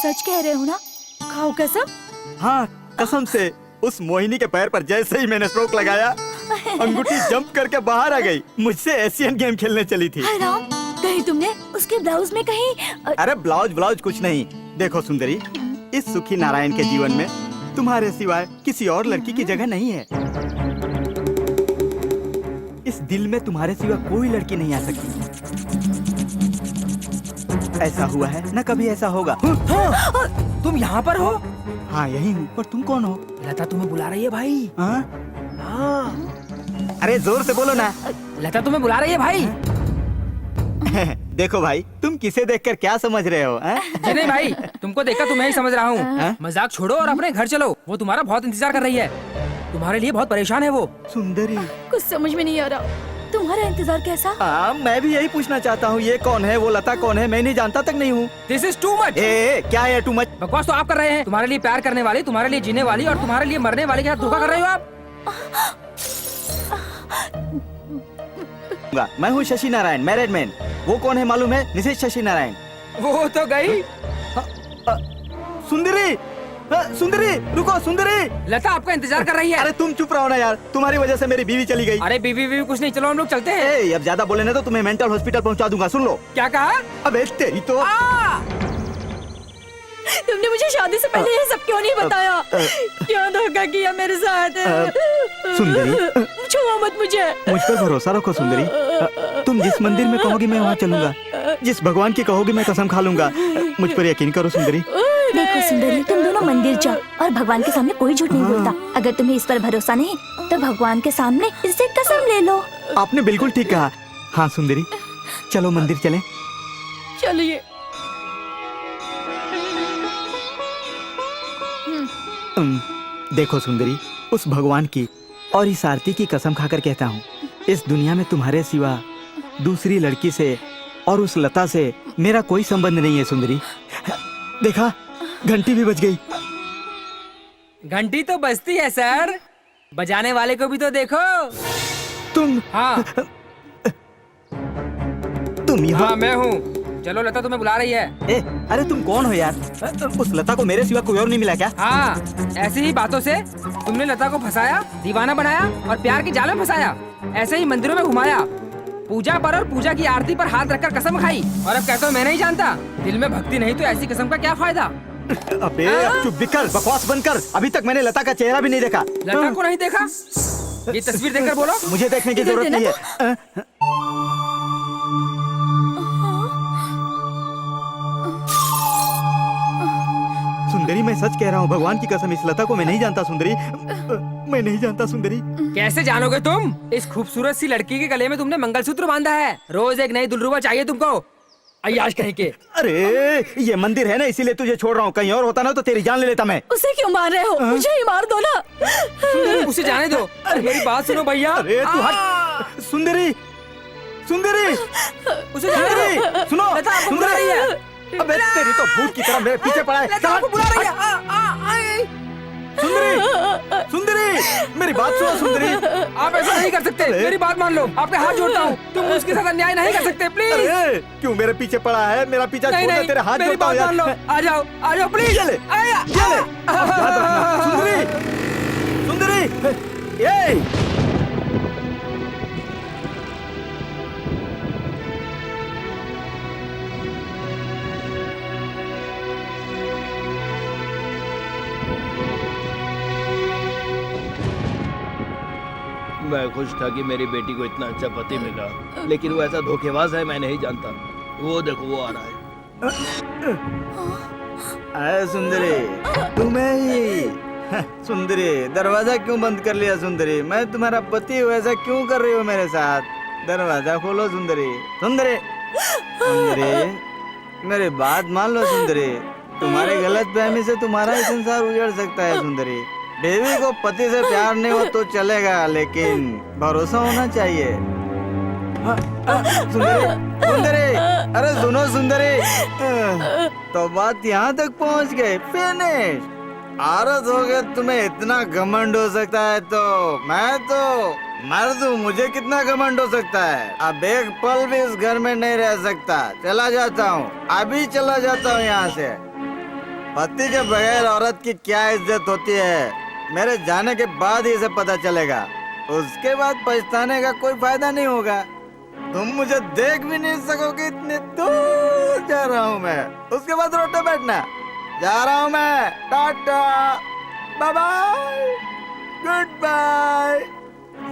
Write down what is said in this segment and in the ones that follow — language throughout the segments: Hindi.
सच कह रहे हो ना? खाओ कसम। हाँ कसम से। उस मोहिनी के पैर पर जैसे ही मैंने स्ट्रोक लगाया, अंगूठी जंप करके बाहर आ गई। मुझसे एशियन गेम खेलने चली थी। हाय राम, कहीं तुमने उसके ब्लाउज में कहीं अरे ब्लाउज कुछ नहीं। देखो सुंदरी, इस सुखी नारायण के जीवन में तुम्हारे सिवाय किसी और लड़की की जगह नहीं है। इस दिल में तुम्हारे सिवा कोई लड़की नहीं आ सकती। ऐसा हुआ है न कभी ऐसा होगा। हाँ, तुम यहाँ पर हो? हाँ यही हूँ, पर तुम कौन हो? लता तुम्हें बुला रही है भाई। हाँ? हाँ। अरे जोर से बोलो ना। लता तुम्हें बुला रही है भाई। देखो भाई, तुम किसे देखकर क्या समझ रहे हो? जी नहीं भाई, तुमको देखकर तो मैं ही समझ रहा हूँ। मजाक छोड़ो और अपने घर चलो। वो तुम्हारा बहुत इंतजार कर रही है। तुम्हारे लिए बहुत परेशान है वो। सुंदरी, कुछ समझ में नहीं आ रहा। तुम्हारा इंतजार कैसा? मैं भी यही पूछना चाहता हूँ। ये कौन है? वो लता कौन है? मैं नहीं जानता तक नहीं हूँ। This is too much. क्या है टू मच? बकवास तो आप कर रहे हैं। तुम्हारे लिए प्यार करने वाली, तुम्हारे लिए जीने वाली और तुम्हारे लिए मरने वाली के साथ धोखा कर रहे हो आप। मैं हूँ शशि नारायण, मैरिड मैन। वो कौन है मालूम है? मिसेज शशि नारायण। वो तो गई। सुंदरी, सुंदरी रुको। सुंदरी, लता आपका इंतजार कर रही है। अरे तुम चुप रहो ना यार, तुम्हारी वजह से मेरी बीवी चली गई। अरे बीवी कुछ नहीं, चलो हम लोग चलते हैं। अब ज्यादा बोले ना तो तुम्हें मेंटल हॉस्पिटल पहुंचा दूंगा। सुन लो। क्या कहा? अबे तेरी तो। तुमने मुझे शादी से पहले ये सब क्यों नहीं बताया? क्यों धोखा किया मेरे साथ? सुंदरी, छुओ मत मुझे। मुझ पर भरोसा रखो सुंदरी। तुम जिस मंदिर में कहोगी मैं वहाँ चलूंगा। जिस भगवान की कहोगी मैं कसम खा लूंगा। मुझ पर यकीन करो सुंदरी। देखो सुंदरी, तुम दोनों मंदिर जाओ और भगवान के सामने कोई झूठ नहीं बोलता। अगर तुम्हें इस पर भरोसा नहीं तो भगवान के सामने इससे कसम ले लो। आपने बिल्कुल ठीक कहा। हाँ सुंदरी, चलो मंदिर चलें। चलिए। देखो सुंदरी, उस भगवान की और इस आरती की कसम खाकर कहता हूँ, इस दुनिया में तुम्हारे सिवा दूसरी लड़की से और उस लता से मेरा कोई संबंध नहीं है सुंदरी। देखा, घंटी भी बज गई। घंटी तो बजती है सर, बजाने वाले को भी तो देखो। तुम? हाँ तुम यहाँ? हाँ मैं हूँ। चलो, लता तुम्हें बुला रही है। अरे तुम कौन हो यार? उस लता को मेरे सिवा कोई और नहीं मिला क्या? हाँ, ऐसी ही बातों से तुमने लता को फंसाया, दीवाना बनाया और प्यार की जाल में फंसाया। ऐसे ही मंदिरों में घुमाया, पूजा पर और पूजा की आरती पर हाथ रखकर कसम खाई और अब कहते हो मैं नहीं जानता। दिल में भक्ति नहीं तो ऐसी कसम का क्या फायदा? अबे अब चुप भी कर, बकवास बंद कर। अभी तक मैंने लता का चेहरा भी नहीं देखा। लता को नहीं देखा? ये तस्वीर देखकर बोलो। मुझे देखने की जरूरत नहीं है। सुंदरी, मैं सच कह रहा हूँ, भगवान की कसम, इस लता को मैं नहीं जानता सुंदरी। मैं नहीं जानता सुंदरी। कैसे जानोगे तुम? इस खूबसूरत सी लड़की के गले में तुमने मंगलसूत्र बांधा है। रोज एक नई दुल्हरुआ चाहिए तुमको। अय्याश कहीं के। अरे ये मंदिर है ना, इसीलिए तुझे छोड़ रहा हूँ। कहीं और होता ना तो तेरी जान ले लेता मैं। उसे क्यों मार रहे हो? मुझे ही मार दो ना। उसे जाने दो। मेरी बात सुनो भैया। अरे तू हट। सुंदरी, सुंदरी, उसे जाने दो। सुनो। लता आपको बुला रही है। अबे तेरी तो भूत की तरह मेरे पीछे पड़ा है। लता आपको बुला रही है। सुंदरी, सुंदरी, मेरी बात सुनो सुंदरी। आप ऐसा नहीं कर सकते। मेरी बात मान लो। आपके हाथ जोड़ता हूँ। तुम उसके साथ अन्याय नहीं कर सकते, प्लीज। अरे क्यों मेरे पीछे पड़ा है? मेरा पीछा छोड़ दे, तेरे हाथ जोड़ता हूँ यार। मान लो। आ जाओ प्लीज। चले, चले। सुंदरी, सुंदरी, ये मैं खुश था कि मेरी बेटी को इतना अच्छा पति मिला, लेकिन वो ऐसा धोखेबाज है मैं नहीं जानता। वो देखो वो आ रहा है। अरे सुंदरी, तुम्हें ही। सुंदरी, दरवाजा क्यों बंद कर लिया? सुंदरी, मैं तुम्हारा पति हूँ, ऐसा क्यों कर रही हो मेरे साथ? दरवाजा खोलो सुंदरी। सुंदरी, सुंदरी, मेरी बात मान लो सुंदरी। तुम्हारे गलत फहमी से तुम्हारा ही संसार उजड़ सकता है सुंदरी। देवी को पति से प्यार नहीं हो तो चलेगा, लेकिन भरोसा होना चाहिए। सुंदरी, सुंदरी, अरे सुनो सुंदरी। तो बात यहाँ तक पहुँच गई। फिनिश। औरत हो गए, तुम्हें इतना घमंड हो सकता है तो मैं तो मर्द हूँ, मुझे कितना घमंड हो सकता है? अब एक पल भी इस घर में नहीं रह सकता। चला जाता हूँ, अभी चला जाता हूँ यहाँ से। पति के बगैर औरत की क्या इज्जत होती है, मेरे जाने के बाद ही इसे पता चलेगा। उसके बाद पछताने का कोई फायदा नहीं होगा। तुम मुझे देख भी नहीं सकोगे, इतने दूर जा रहा हूँ मैं। उसके बाद रोड पे बैठना। जा रहा हूँ मैं, tata, bye bye, goodbye.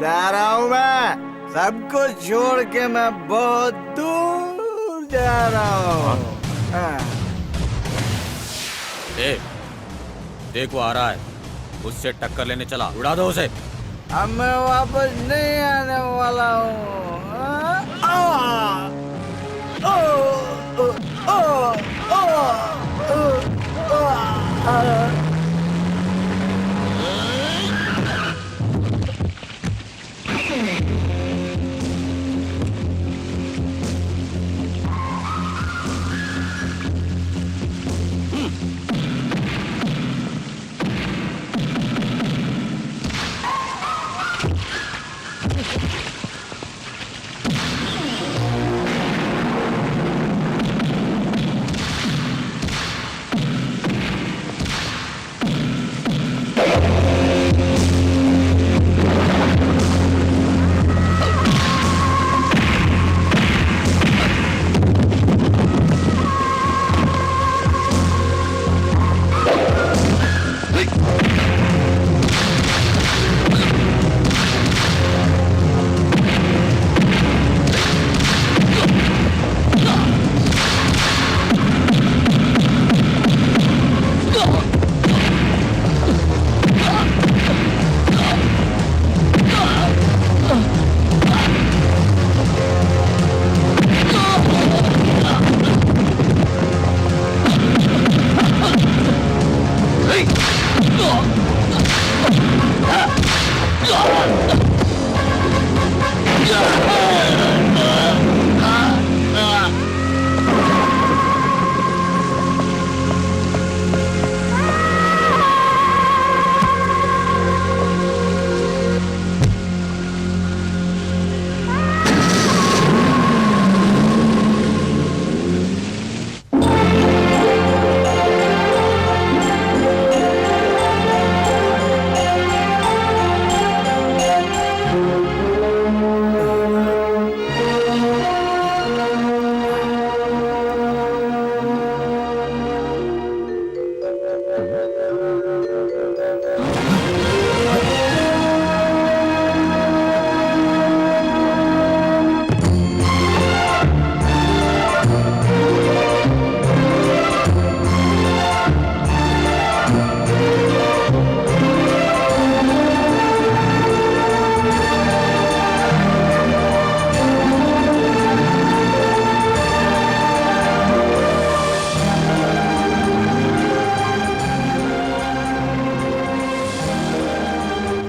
जा रहा हूँ मैं, सबको छोड़ के मैं बहुत दूर जा रहा हूँ। ए, देख वो आ रहा है, उससे टक्कर लेने चला, उड़ा दो उसे। अब मैं वापस नहीं आने वाला हूँ।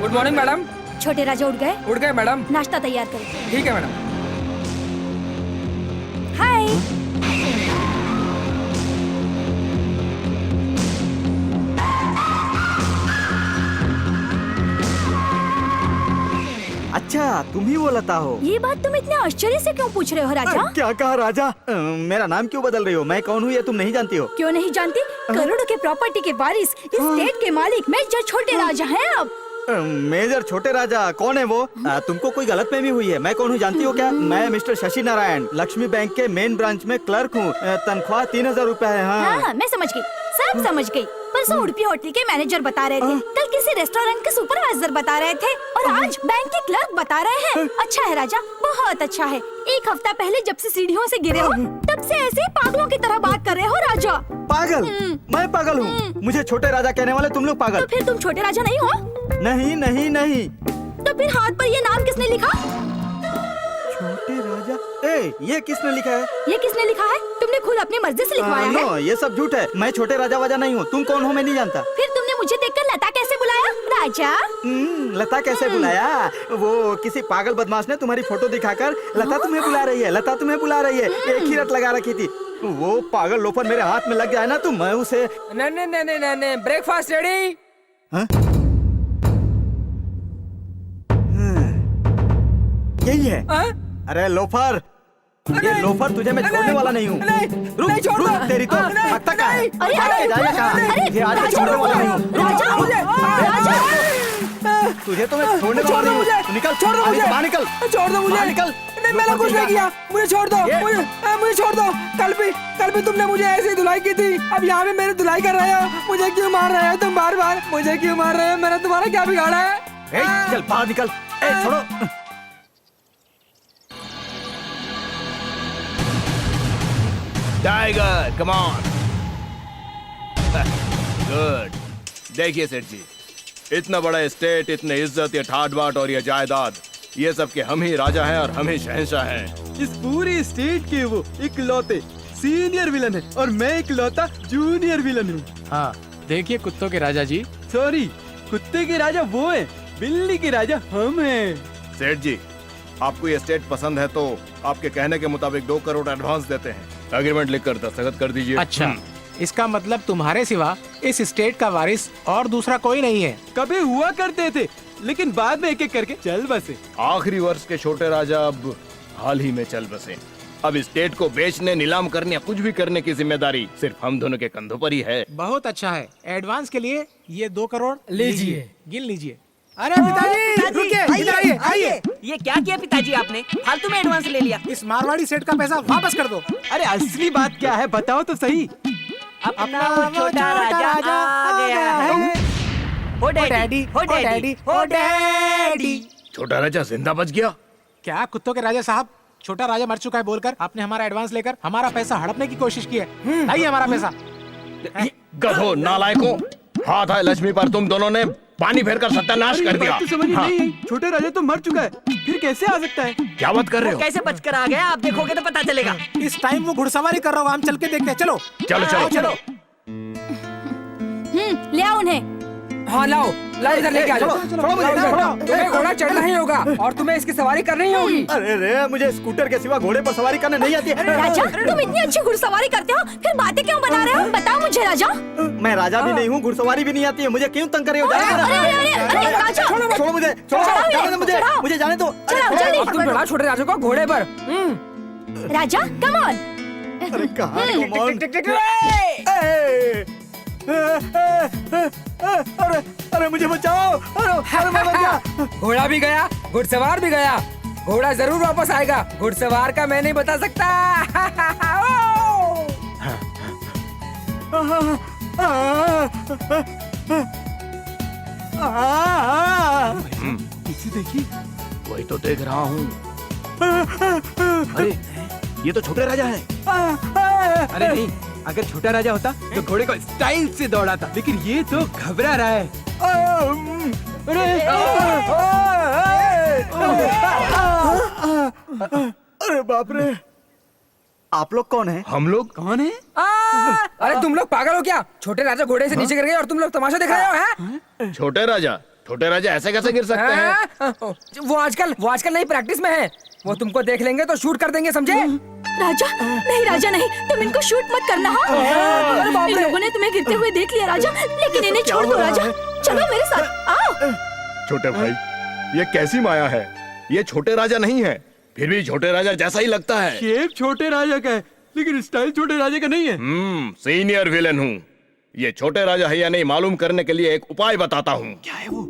Good morning madam. छोटे राजा उठ गए? उठ गए मैडम। नाश्ता तैयार करो। ठीक है मैडम। हाय। अच्छा, तुम ही वो लता हो? ये बात तुम इतने आश्चर्य से क्यों पूछ रहे हो राजा? क्या कहा राजा? मेरा नाम क्यों बदल रही हो? मैं कौन हूँ ये तुम नहीं जानती हो? क्यों नहीं जानती? करोड़ों के प्रॉपर्टी के वारिस, इस स्टेट के मालिक मेजर छोटे राजा हैं आप। मेजर छोटे राजा कौन है वो? तुमको कोई गलतफहमी हुई है। मैं कौन हूँ जानती हो क्या? मैं मिस्टर शशि नारायण, लक्ष्मी बैंक के मेन ब्रांच में क्लर्क हूँ। तनख्वाह 3000 रूपए है। हाँ, मैं समझ गई, सब समझ गई। परसों उड़पी होटल के मैनेजर बता रहे थे, कल किसी रेस्टोरेंट के सुपरवाइजर बता रहे थे, और आज बैंक के क्लर्क बता रहे हैं। अच्छा है राजा, बहुत अच्छा है। एक हफ्ता पहले जब से सीढ़ियों से गिरे हो, तब से ऐसे ही पागलों की तरह बात कर रहे हो राजा। पागल? मैं पागल हूँ? मुझे छोटे राजा कहने वाले तुम लोग पागल। तो फिर तुम छोटे राजा नहीं हो? नहीं नहीं नहीं। तो फिर हाथ पर ये नाम किसने लिखा? छोटे राजा? ए, ये किसने लिखा है? ये किसने लिखा है? तुमने खुद अपनी मर्जी से लिखवाया है? नो, ये सब झूठ है। मैं छोटे राजा वाजा नहीं हूँ। तुम कौन हो मैं नहीं जानता। फिर तुमने मुझे देखकर लता कैसे बुलाया राजा? लता कैसे बुलाया? वो किसी पागल बदमाश ने तुम्हारी फोटो दिखाकर लता तुम्हें बुला रही है, लता तुम्हें बुला रही है, एक ही रट लगा रखी थी। वो पागल लोफर मेरे हाथ में लग जाए ना तो मैं उसे। नहीं, ब्रेकफास्ट रेडी। यही है। अरे लोफर, ये लोफर तुझे मैं छोड़ने वाला नहीं हूँ। रुक रुक, तेरी तो हत्या का है। अरे, भाग के जाएगा कहाँ? अरे, तुझे आज राजा, छोड़ने वाला नहीं हूँ। राजा, तुझे तो मैं छोड़ने वाला नहीं हूँ। तू निकल, छोड़ दो अभी मुझे। से बाहर निकल, छोड़ दो मुझे। बाहर निकल। नहीं, मैंने कुछ नहीं किया, मुझे छोड़ दो। ये- मुझे छोड़ दो। कल भी तुमने मुझे ऐसे ही धुलाई की थी, अब यहाँ पे मेरी धुलाई कर रहे हो। मुझे क्यों मार रहे हो तुम बार बार? मुझे क्यों मार रहे हो? मैंने तुम्हारा क्या बिगाड़ा है? ए, चल बाहर निकल। ए, छोड़ो। Tiger come on. गुड। देखिए सेठ जी, इतना बड़ा स्टेट, इतने इज्जत, ये ठाट बाट और ये जायदाद, ये सब के हम ही राजा हैं और हम ही शहंशाह हैं। इस पूरी स्टेट के वो इकलौते सीनियर विलन है और मैं इकलौता जूनियर विलन हूँ। हाँ, देखिए कुत्तों के राजा जी। सॉरी, कुत्ते के राजा वो हैं, बिल्ली के राजा हम हैं। सेठ जी, आपको ये स्टेट पसंद है तो आपके कहने के मुताबिक 2 करोड़ एडवांस देते हैं। एग्रीमेंट लिखकर दस्तखत कर दीजिए। अच्छा, इसका मतलब तुम्हारे सिवा इस स्टेट का वारिस और दूसरा कोई नहीं है। कभी हुआ करते थे, लेकिन बाद में एक एक करके चल बसे। आखिरी वर्ष के छोटे राजा अब हाल ही में चल बसे। अब स्टेट को बेचने, नीलाम करने या कुछ भी करने की जिम्मेदारी सिर्फ हम दोनों के कंधों पर ही है। बहुत अच्छा है। एडवांस के लिए ये 2 करोड़ लीजिए। गिन लीजिए। अरे पिताजी, रुकिए, इधर आइए, आइए। ये क्या किया पिताजी आपने? फालतू में एडवांस ले लिया। इस मारवाड़ी सेठ का पैसा वापस कर दो। अरे असली बात क्या है बताओ तो सही। अपना वो छोटा राजा आ गया है। हो डैडी, हो डैडी, हो डैडी। छोटा राजा जिंदा बच गया। क्या कुत्तों के राजा साहब, छोटा राजा मर चुका है बोलकर आपने हमारा एडवांस लेकर हमारा पैसा हड़पने की कोशिश की है। लाइए हमारा पैसा। गधो, नालायकों, हाथ आए लक्ष्मी पर तुम दोनों ने पानी फेरकर सत्यानाश कर दिया। बात तो समझ हाँ, नहीं आई। छोटे राजा तो मर चुका है, फिर कैसे आ सकता है? क्या बात कर रहे हो? कैसे बचकर आ गया आप देखोगे तो पता चलेगा। इस टाइम वो घुड़सवारी कर रहा होगा, हम चल के देखते हैं। चलो चलो चलो चलो। ले आओ उन्हें। हाँ, लाओ इधर लेके आ जाओ। छोड़ो मुझे, छोड़ो। तुम्हें घोड़ा चढ़ना ही होगा और तुम्हें इसकी सवारी करनी ही होगी। अरे रे, मुझे स्कूटर के सिवा घोड़े पर सवारी करने नहीं आती है। राजा, तुम इतनी अच्छी घुड़सवारी करते हो, फिर बातें क्यों बना रहे हो? बताओ मुझे राजा। मैं राजा भी नहीं हूँ, घुड़सवारी भी नहीं आती है, मुझे क्यों तंग कर रहे हो? अरे, अरे, अरे, राजा। छोड़ो मुझे, छोड़ो, चढ़ाओ जाने दो मुझे, चढ़ाओ। मुझे जाने दो। चढ़ाओ, जल्दी। अब तुम चढ़ाओ छोटे राजा को घोड़े पर। राजा, कम ऑन। अरे कहाँ कमान? अरे अरे मुझे बचाओ। अरे मैं मर गया। घोड़ा भी गया, घुड़सवार भी गया। घोड़ा जरूर वापस आएगा, घुड़सवार का मैं नहीं बता सकता। इसे देखिए। वही तो देख रहा हूँ। अरे ये तो छोटे राजा है। अरे नहीं, अगर छोटा राजा होता तो घोड़े को स्टाइल से दौड़ाता, लेकिन ये तो घबरा रहा है। अरे बाप रे, आप लोग कौन हैं? हम लोग कौन है? अरे तुम लोग पागल हो क्या? छोटे राजा घोड़े से नीचे गिर गए और तुम लोग तमाशा देख रहे हो? हैं? छोटे राजा ऐसे कैसे गिर सकते हैं? हाँ? वो आजकल नई प्रैक्टिस में है। वो तुमको देख लेंगे तो शूट कर देंगे, समझे? राजा, नहीं राजा नहीं, तुम इनको शूट मत करना। हाँ? इन लोगों ने तुम्हें गिरते हुए देख लिया राजा, लेकिन इन्हें छोड़ दो राजा। चलो मेरे साथ आओ। छोटे भाई, ये कैसी माया है? ये छोटे राजा नहीं है, फिर भी छोटे राजा जैसा ही लगता है। शेप छोटे राजा का है, लेकिन स्टाइल छोटे राजा का नहीं है। सीनियर विलेन हूँ। ये छोटे राजा है या नहीं मालूम करने के लिए एक उपाय बताता हूँ। क्या है वो?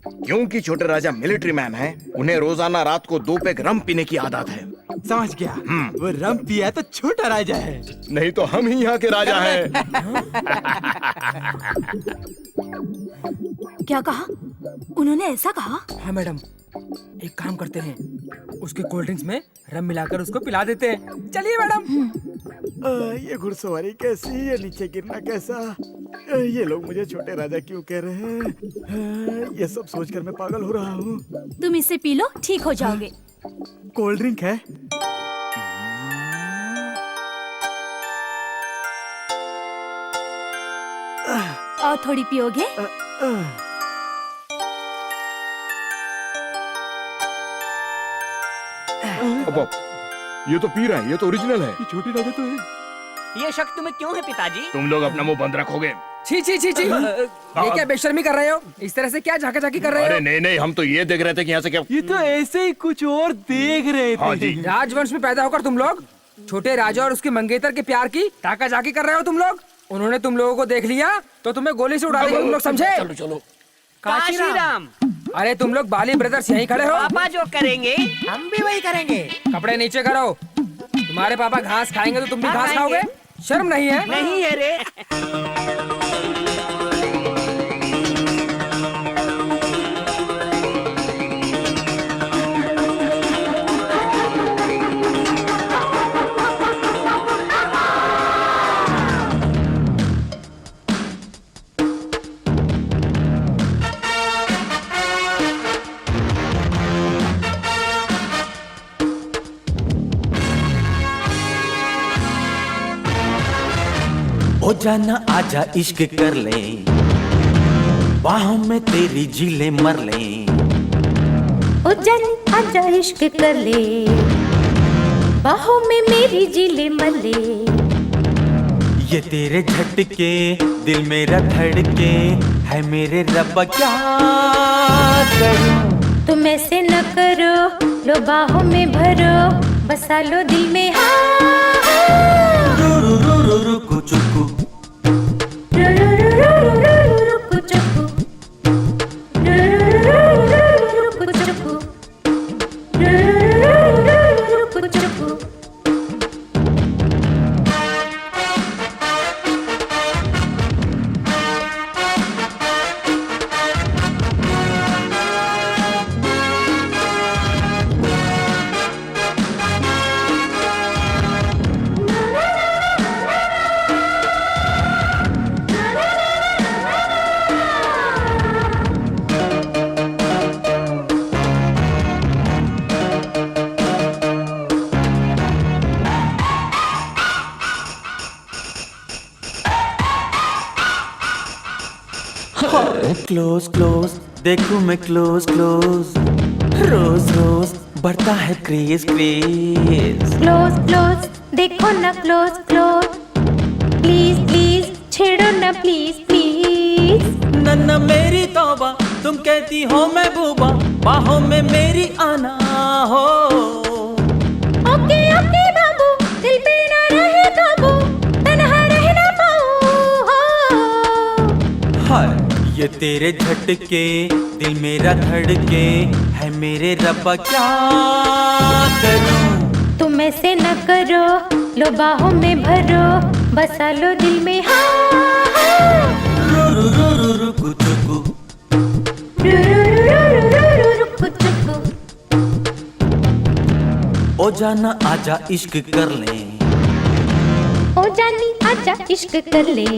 क्योंकि छोटे राजा मिलिट्री मैन है, उन्हें रोजाना रात को 2 पैक रम पीने की आदत है। समझ गया। वो रम पिया तो छोटा राजा है। नहीं तो हम ही यहाँ के राजा हैं। क्या कहा उन्होंने? ऐसा कहा? हाँ मैडम, एक काम करते हैं, उसके कोल्ड ड्रिंक्स में रम मिलाकर उसको पिला देते हैं। चलिए मैडम। ये घुड़सवारी कैसी, ये नीचे गिरना कैसा? ये लोग मुझे छोटे राजा क्यों कह रहे हैं? ये सब सोचकर मैं पागल हो रहा हूँ। तुम इसे पी लो, ठीक हो जाओगे। कोल्ड ड्रिंक है? और थोड़ी पियोगे? अब ये तो पी रहे हैं, ये तो ओरिजिनल है। ये छोटे राजा तो है। ये शक तुम्हें क्यों है पिताजी? तुम लोग अपना मुंह बंद रखोगे छी छी छी छी, ये क्या बेशर्मी कर रहे हो? इस तरह से क्या झाका झाकी कर रहे अरे हो? नहीं नहीं, हम तो ये देख रहे थे कि यहाँ से क्या। ये तो ऐसे ही कुछ और देख रहे हाँ थे। जी। राजवंश में पैदा होकर तुम लोग छोटे राजा और उसके मंगेतर के प्यार की टाका झाकी कर रहे हो तुम लोग। उन्होंने तुम लोगों को देख लिया तो तुम्हें गोली से उड़ा देंगे तुम लोग, समझे? चलो चलो। काशीराम, अरे तुम लोग बाली ब्रदर्स यहीं खड़े हो, पापा जो करेंगे हम भी वही करेंगे। कपड़े नीचे करो। तुम्हारे पापा घास खाएंगे तो तुम भी घास खाओगे? शर्म नहीं है? नहीं है रे। ओ जाना आजा इश्क कर ले, बाहों में तेरी झीलें मर ले। ओ जान आजा इश्क कर ले, बाहों में मेरी झीलें मर ले। ये तेरे झटके दिल मेरा धड़के, है मेरे रब्बा क्या करूं। तुम ऐसे न करो, लो बाहों में भरो, बसा लो दिल में। हाँ रू रू रू रू रू कुचुकू, रू रू रू रू रू रू रू कुचुकू, रू रू रू रू रू कुचुकू, रू रू रू रू कुचुकू। क्लोज क्लोज देखूं मैं क्लोज क्लोज, रोज रोज बढ़ता है क्रेज क्रेज। क्लोज क्लोज देखो ना क्लोज क्लोज, प्लीज प्लीज छेड़ो ना प्लीज प्लीज। नन्ना मेरी तौबा, तुम कहती हो मैं बूबा, बाहों में मेरी आना हो। ओके ओके बाबू, दिल पे ना रहे काबू, तन्हा रह ना पाऊं हो। हाय ये तेरे झटके दिल मेरा धड़के, है मेरे रब्बा क्या करूं। तुम ऐसे न करो, लो बाहों में भरो, बसा लो दिल में। हाँ हाँ रू रू रू रू रू कुचुकू, रू रू रू रू रू रू रू कुचुकू। ओ जाना आजा इश्क कर ले, ओ जानी आजा इश्क कर ले।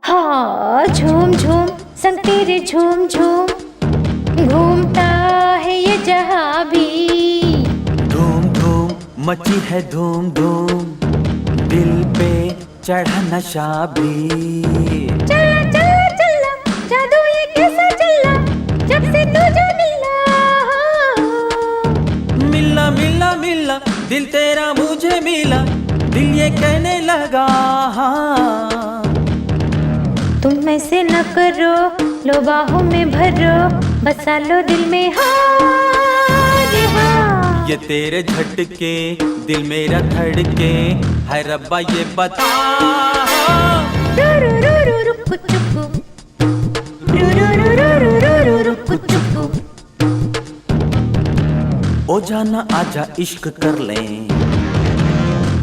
हाँ झूम झूम संग तेरे झूम झूम, घूमता है ये जहाँ भी। धूम धूम मची है धूम धूम, दिल पे चढ़ा नशा भी। चला चला चला जादू ये कैसा चला, जब से तुझे मिला। मिला मिला मिला दिल तेरा मुझे मिला, दिल ये कहने लगा हाँ। तुम ऐसे न करो, लो बाहों में भरो, बसा लो दिल में। हाँ रे हाँ। ये तेरे झटके दिल मेरा धड़के, है रब्बा ये बता। रू रू रू रू रू कुचुकू, रू रू रू रू रू रू रू रू कुचुकू। ओ जाना आजा इश्क कर ले,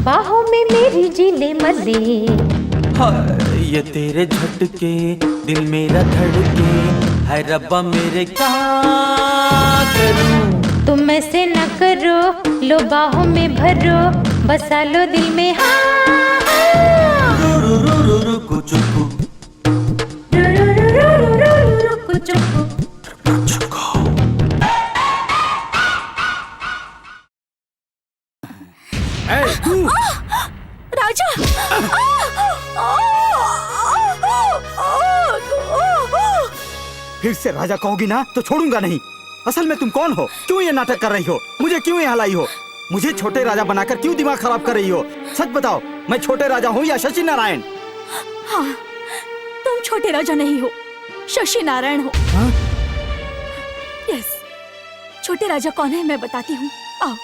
बाहों में मेरी झीलें मर ले। हाय ये तेरे झटके दिल मेरा धड़के, है रब्बा मेरे क्या करूं। तुम ऐसे न करो, लो बाहों में भरो, बसा लो दिल में हाँ हाँ। रू रू रू रू कुचुकू रू रू रू रू रू रू रू कुचुकू। राजा फिर से राजा कहोगी ना तो छोड़ूंगा नहीं। असल में तुम कौन हो? क्यों ये नाटक कर रही हो? मुझे क्यों यहाँ लाई हो? मुझे छोटे राजा बनाकर क्यों दिमाग खराब कर रही हो? सच बताओ, मैं छोटे राजा हूँ या शशि नारायण? हाँ, तुम छोटे राजा नहीं हो, शशि नारायण हो। हाँ? यस, छोटे राजा कौन है मैं बताती हूँ, आओ।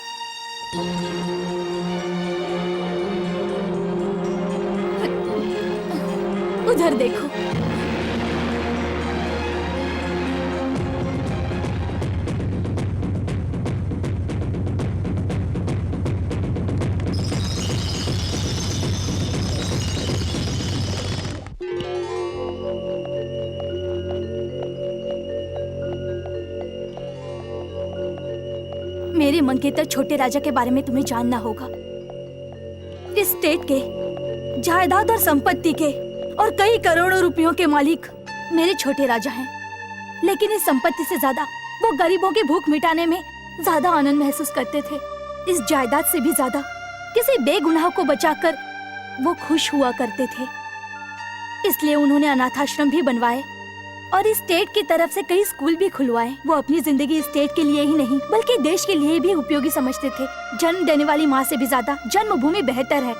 उधर देखो। मेरे मंगेतर छोटे राजा के बारे में तुम्हें जानना होगा। इस स्टेट के जायदाद और संपत्ति के और कई करोड़ों रुपयों के मालिक मेरे छोटे राजा हैं। लेकिन इस संपत्ति से ज्यादा वो गरीबों की भूख मिटाने में ज्यादा आनंद महसूस करते थे। इस जायदाद से भी ज्यादा किसी बेगुनाह को बचाकर वो खुश हुआ करते थे। इसलिए उन्होंने अनाथाश्रम भी बनवाए और इस स्टेट की तरफ से कई स्कूल भी खुलवाए। वो अपनी जिंदगी स्टेट के लिए ही नहीं बल्कि देश के लिए भी उपयोगी समझते थे। जन्म देने वाली माँ से भी ज्यादा जन्मभूमि बेहतर है।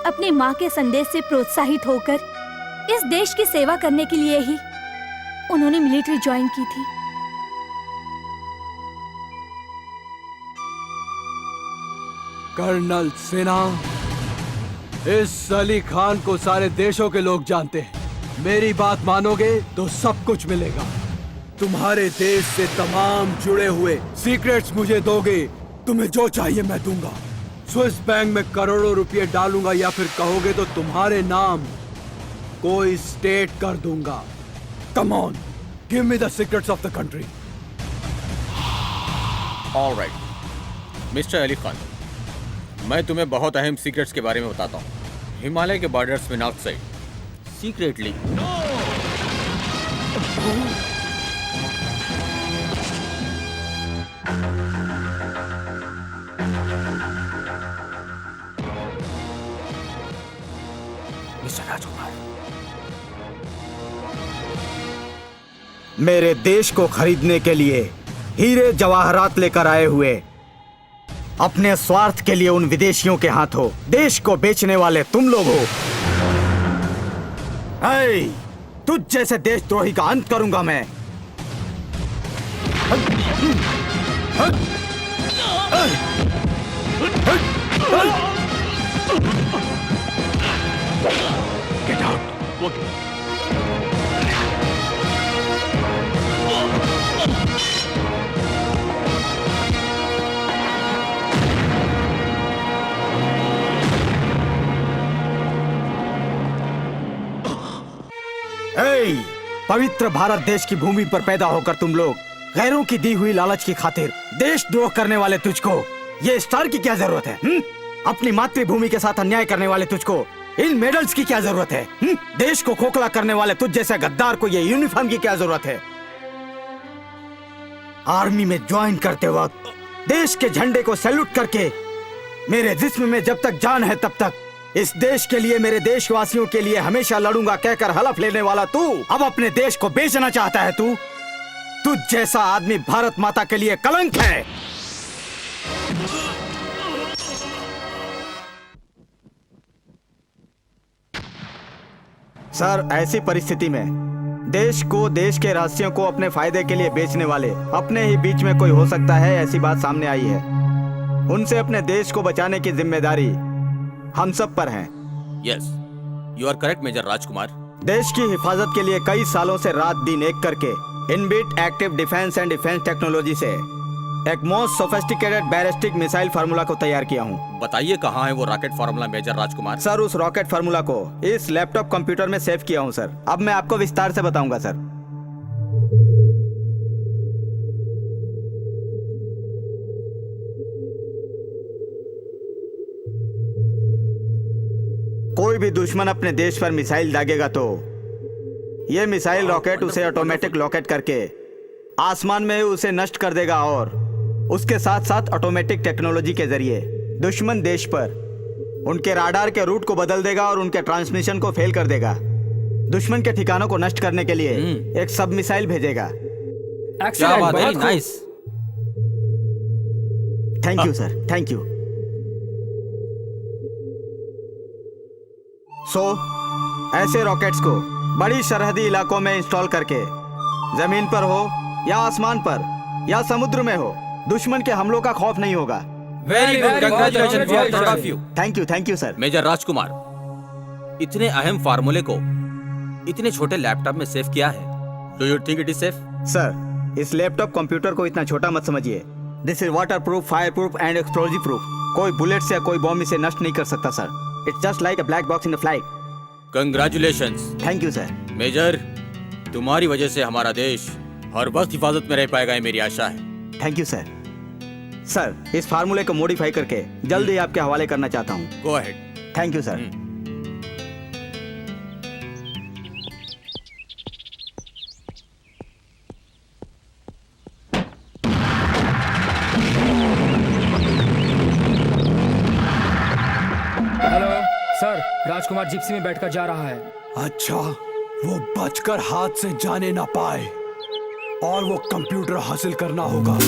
अपनी माँ के संदेश से प्रोत्साहित होकर इस देश की सेवा करने के लिए ही उन्होंने मिलिट्री ज्वाइन की थी। कर्नल सिन्हा, इस अली खान को सारे देशों के लोग जानते हैं। मेरी बात मानोगे तो सब कुछ मिलेगा। तुम्हारे देश से तमाम जुड़े हुए सीक्रेट्स मुझे दोगे, तुम्हें जो चाहिए मैं दूंगा। स्विस बैंक में करोड़ों रुपए डालूंगा या फिर कहोगे तो तुम्हारे नाम कोई स्टेट कर दूंगा। कम on, give me the secrets of the country. Alright mister Ali Khan, मैं तुम्हें बहुत अहम सीक्रेट्स के बारे में बताता हूँ। हिमालय के बॉर्डर्स में नॉर्थ साइड सीक्रेटली मिस्टर राजकुमार, मेरे देश को खरीदने के लिए हीरे जवाहरात लेकर आए हुए अपने स्वार्थ के लिए उन विदेशियों के हाथों देश को बेचने वाले तुम लोग हो। तुझ जैसे देशद्रोही का अंत करूंगा मैं। Get out. पवित्र भारत देश की भूमि पर पैदा होकर तुम लोग गैरों की दी हुई लालच की खातिर देशद्रोह करने वाले तुझको ये स्टार की क्या जरूरत है? अपनी मातृभूमि के साथ अन्याय करने वाले तुझको इन मेडल्स की क्या जरूरत है? देश को खोखला करने वाले तुझ जैसे गद्दार को ये यूनिफॉर्म की क्या जरूरत है? आर्मी में ज्वाइन करते वक्त देश के झंडे को सैल्यूट करके मेरे जिस्म में जब तक जान है तब तक इस देश के लिए, मेरे देशवासियों के लिए हमेशा लड़ूंगा कहकर हलफ लेने वाला तू अब अपने देश को बेचना चाहता है। तुझ जैसा आदमी भारत माता के लिए कलंक है। सर, ऐसी परिस्थिति में देश को, देश के रहस्यों को अपने फायदे के लिए बेचने वाले अपने ही बीच में कोई हो सकता है, ऐसी बात सामने आई है। उनसे अपने देश को बचाने की जिम्मेदारी हम सब पर है। Yes, you are correct major Rajkumar. देश की हिफाजत के लिए कई सालों से रात दिन एक करके inbuilt active defence and defence technology से एक most sophisticated ballistic missile formula को तैयार किया हूँ। बताइए कहाँ है वो रॉकेट फार्मूला मेजर राजकुमार? सर, उस रॉकेट फार्मूला को इस लैपटॉप कंप्यूटर में सेव किया हूँ सर। अब मैं आपको विस्तार से बताऊंगा सर। कोई भी दुश्मन अपने देश पर मिसाइल दागेगा तो ये मिसाइल रॉकेट उसे ऑटोमेटिक लॉकेट करके आसमान में उसे नष्ट कर देगा और उसके साथ साथ ऑटोमेटिक टेक्नोलॉजी के जरिए दुश्मन देश पर उनके राडार के रूट को बदल देगा और उनके ट्रांसमिशन को फेल कर देगा। दुश्मन के ठिकानों को नष्ट करने के लिए एक सब मिसाइल भेजेगा। क्या बात है, nice. Thank you sir, thank you. ऐसे रॉकेट्स को बड़ी सरहदी इलाकों में इंस्टॉल करके जमीन पर हो या आसमान पर या समुद्र में हो, दुश्मन के हमलों का खौफ नहीं होगा। Very good, congratulation, we are proud of you. Thank you sir. Major Rajkumar, इतने अहम फार्मूले को इतने छोटे लैपटॉप में सेव किया है। Do you think it is safe? Sir, इस लैपटॉप कंप्यूटर को इतना छोटा मत समझिए। This is waterproof, fireproof and explosive proof. कोई बुलेट से या कोई बॉम्ब इसे नष्ट नहीं कर सकता सर। It's just like a black box in a flight. Congratulations. Thank you sir. Major, तुम्हारी वजह से हमारा देश हर वक्त हिफाजत में रह पाएगा, ये मेरी आशा है। Thank you sir. सर, इस फार्मूले को मॉडिफाई करके जल्द ही आपके हवाले करना चाहता हूँ। गो ahead. Thank you sir. Hello sir, Rajkumar Gypsy में बैठकर जा रहा है। अच्छा, वो बचकर हाथ से जाने ना पाए और वो कंप्यूटर हासिल करना होगा।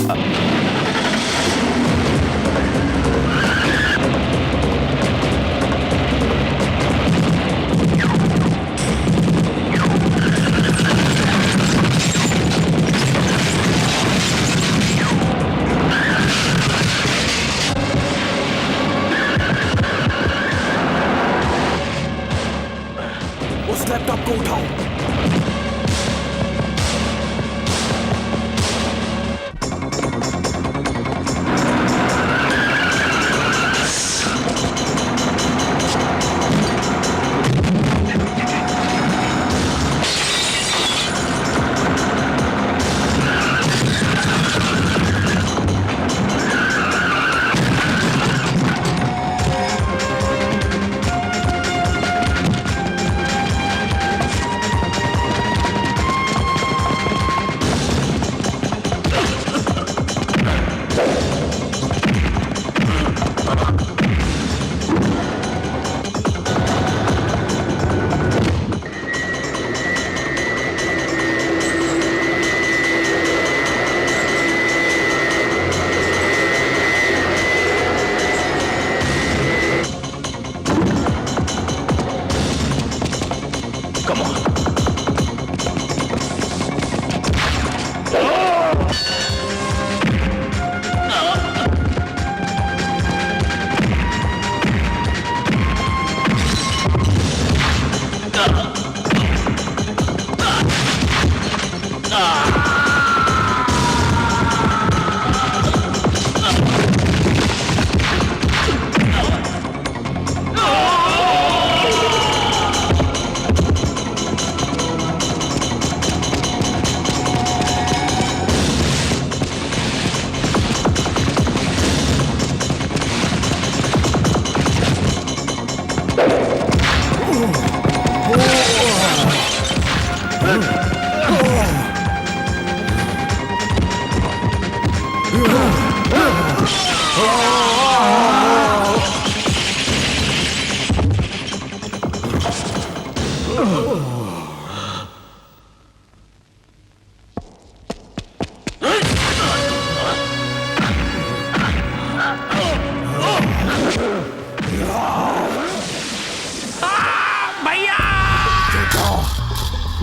उस लैपटॉप को उठाओ।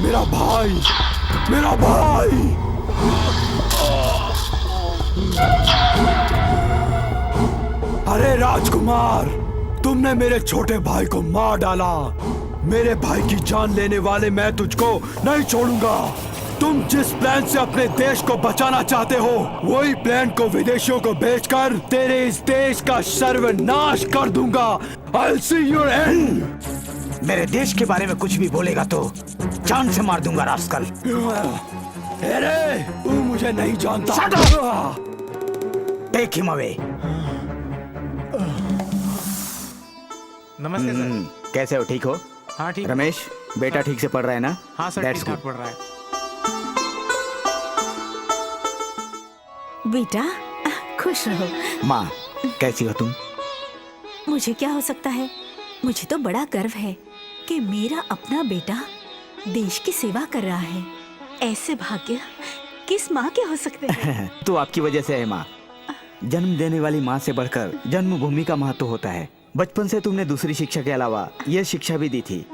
मेरा भाई, मेरा भाई। अरे राजकुमार, तुमने मेरे छोटे भाई को मार डाला। मेरे भाई की जान लेने वाले मैं तुझको नहीं छोड़ूंगा। तुम जिस प्लान से अपने देश को बचाना चाहते हो, वही प्लान को विदेशियों को बेचकर तेरे इस देश का सर्वनाश कर दूंगा। I'll see your end। मेरे देश के बारे में कुछ भी बोलेगा तो जान से मार दूंगा रास्कल। अरे तू मुझे नहीं जानता। Take him away. नमस्ते सर। कैसे हो, ठीक हो? हाँ ठीक। रमेश, बेटा ठीक से पढ़ रहा है ना? हाँ सर, That's ठीक ठाक good. पढ़ रहा है। बेटा खुश रहो। माँ, कैसी हो तुम? मुझे क्या हो सकता है, मुझे तो बड़ा गर्व है कि मेरा अपना बेटा देश की सेवा कर रहा है। ऐसे भाग्य किस माँ के हो सकते हैं? तो आपकी वजह से है माँ। जन्म देने वाली माँ से बढ़कर जन्मभूमि का महत्व होता है। बचपन से तुमने दूसरी शिक्षा के अलावा यह शिक्षा भी दी थी।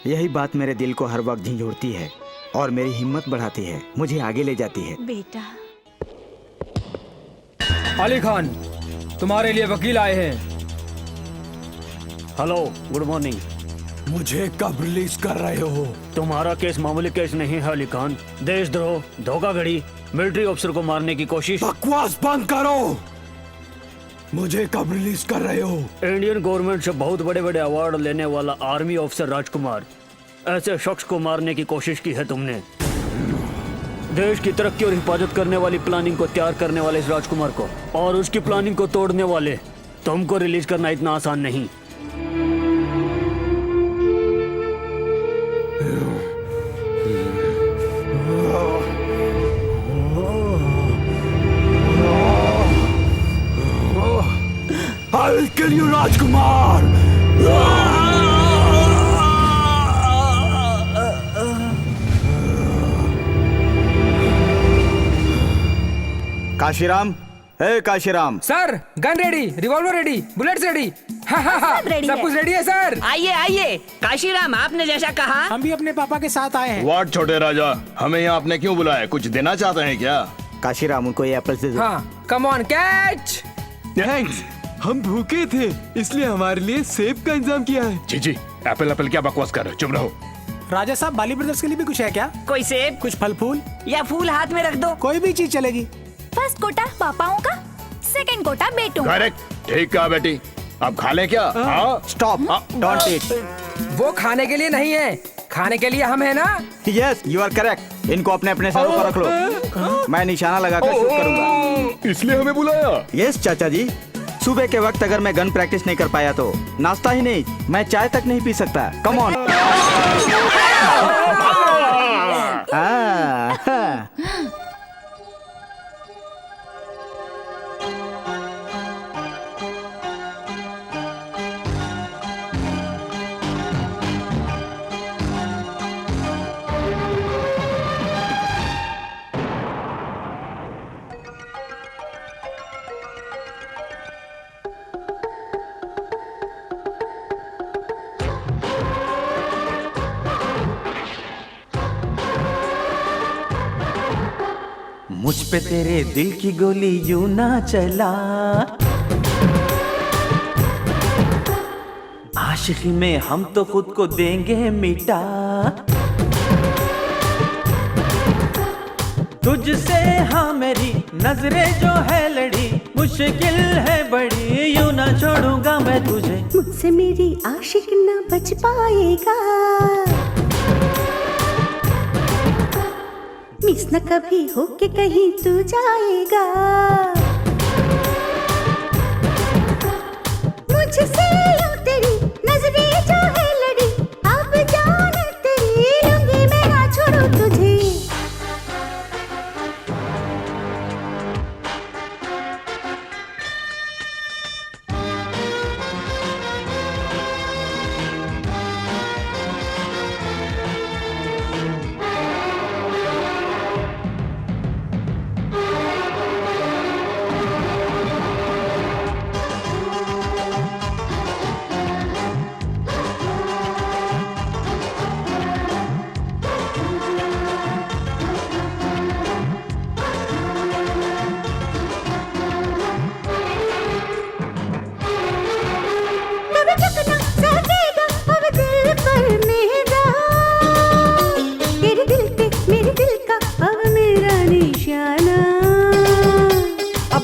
यही बात मेरे दिल को हर वक्त झंझोड़ती है और मेरी हिम्मत बढ़ाती है, मुझे आगे ले जाती है। बेटा अली खान, तुम्हारे लिए वकील आए हैं। Hello, good morning. मुझे कब रिलीज कर रहे हो? तुम्हारा केस मामूली केस नहीं है अली खान। देशद्रोह, धोखाधड़ी, मिलिट्री ऑफिसर को मारने की कोशिश। बकवास बंद करो। मुझे कब रिलीज कर रहे हो? इंडियन गवर्नमेंट से बहुत बड़े बड़े अवार्ड लेने वाला आर्मी ऑफिसर राजकुमार, ऐसे शख्स को मारने की कोशिश की है तुमने। देश की तरक्की और हिफाजत करने वाली प्लानिंग को तैयार करने वाले इस राजकुमार को और उसकी प्लानिंग को तोड़ने वाले तुमको रिलीज करना इतना आसान नहीं। I'll kill you, Rajkumar. Kashiram, हे Kashiram. Sir, gun ready, revolver ready, bullets ready. सब रेडी सब है। कुछ रेडी है सर। आइए आइए, काशीराम आपने जैसा कहा। हम भी अपने पापा के साथ आए हैं। वाट छोटे राजा, हमें यहाँ आपने क्यों बुलाया? कुछ देना चाहते हैं क्या? काशीराम, उनको ये एप्पल से दो। हाँ, कम ऑन कैच। थैंक्स, हम भूखे थे इसलिए हमारे लिए सेब का इंतजाम किया है। जी जी, एप्पल क्या बकवास कर रहे हो, चुप रहो। राजा साहब, बाली ब्रदर्स के लिए भी कुछ है क्या? कोई सेब कुछ फल फूल या फूल हाथ में रख दो। कोई भी चीज चलेगी। फर्स्ट कोटा पापाओं का, सेकंड कोटा बेटों का। करेक्ट, ठीक कहा बेटी। अब खा लें क्या? हाँ? Stop, don't eat. वो खाने के लिए नहीं है, खाने के लिए हम है ना। Yes, you are correct. इनको अपने अपने सरों पर रख लो, मैं निशाना लगाकर शूट करूंगा। इसलिए हमें बुलाया? यस चाचा जी, सुबह के वक्त अगर मैं गन प्रैक्टिस नहीं कर पाया तो नाश्ता ही नहीं, मैं चाय तक नहीं पी सकता। Come on. मुझ पे तेरे दिल की गोली यूं ना चला, आशिकी में हम तो खुद को देंगे मिटा। तुझसे हाँ मेरी नजरें जो है लड़ी, मुश्किल है बड़ी, यूं ना छोड़ूंगा मैं तुझे। मुझसे मेरी आशिक ना बच पाएगा, मिस न कभी होके कहीं तू जाएगा। मुझसे यूं तेरी नजरें जो है लड़ी, अब जान तेरी लूंगी मैं, ना छोड़ू तुझे।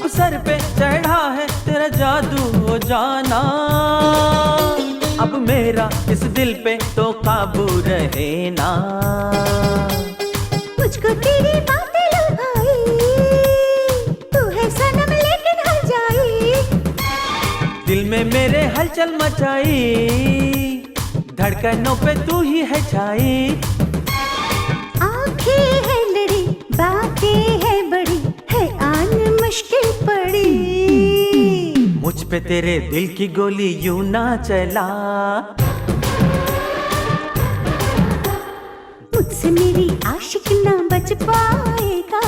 सर पे चढ़ा है तेरा जादू हो जाना, अब मेरा इस दिल पे तो काबू रहे ना। मुझको तेरी बातें लुभाई, तू है सनम लेकिन हर जाई। दिल में मेरे हलचल मचाई, धड़कनों पे तू ही है छाई। आंखें है लड़ी, बातें है बड़ी, है आन मुश्किल पड़ी। मुझ पे तेरे दिल की गोली यूं ना चला, मुझसे मेरी आशिक ना बच पाएगा।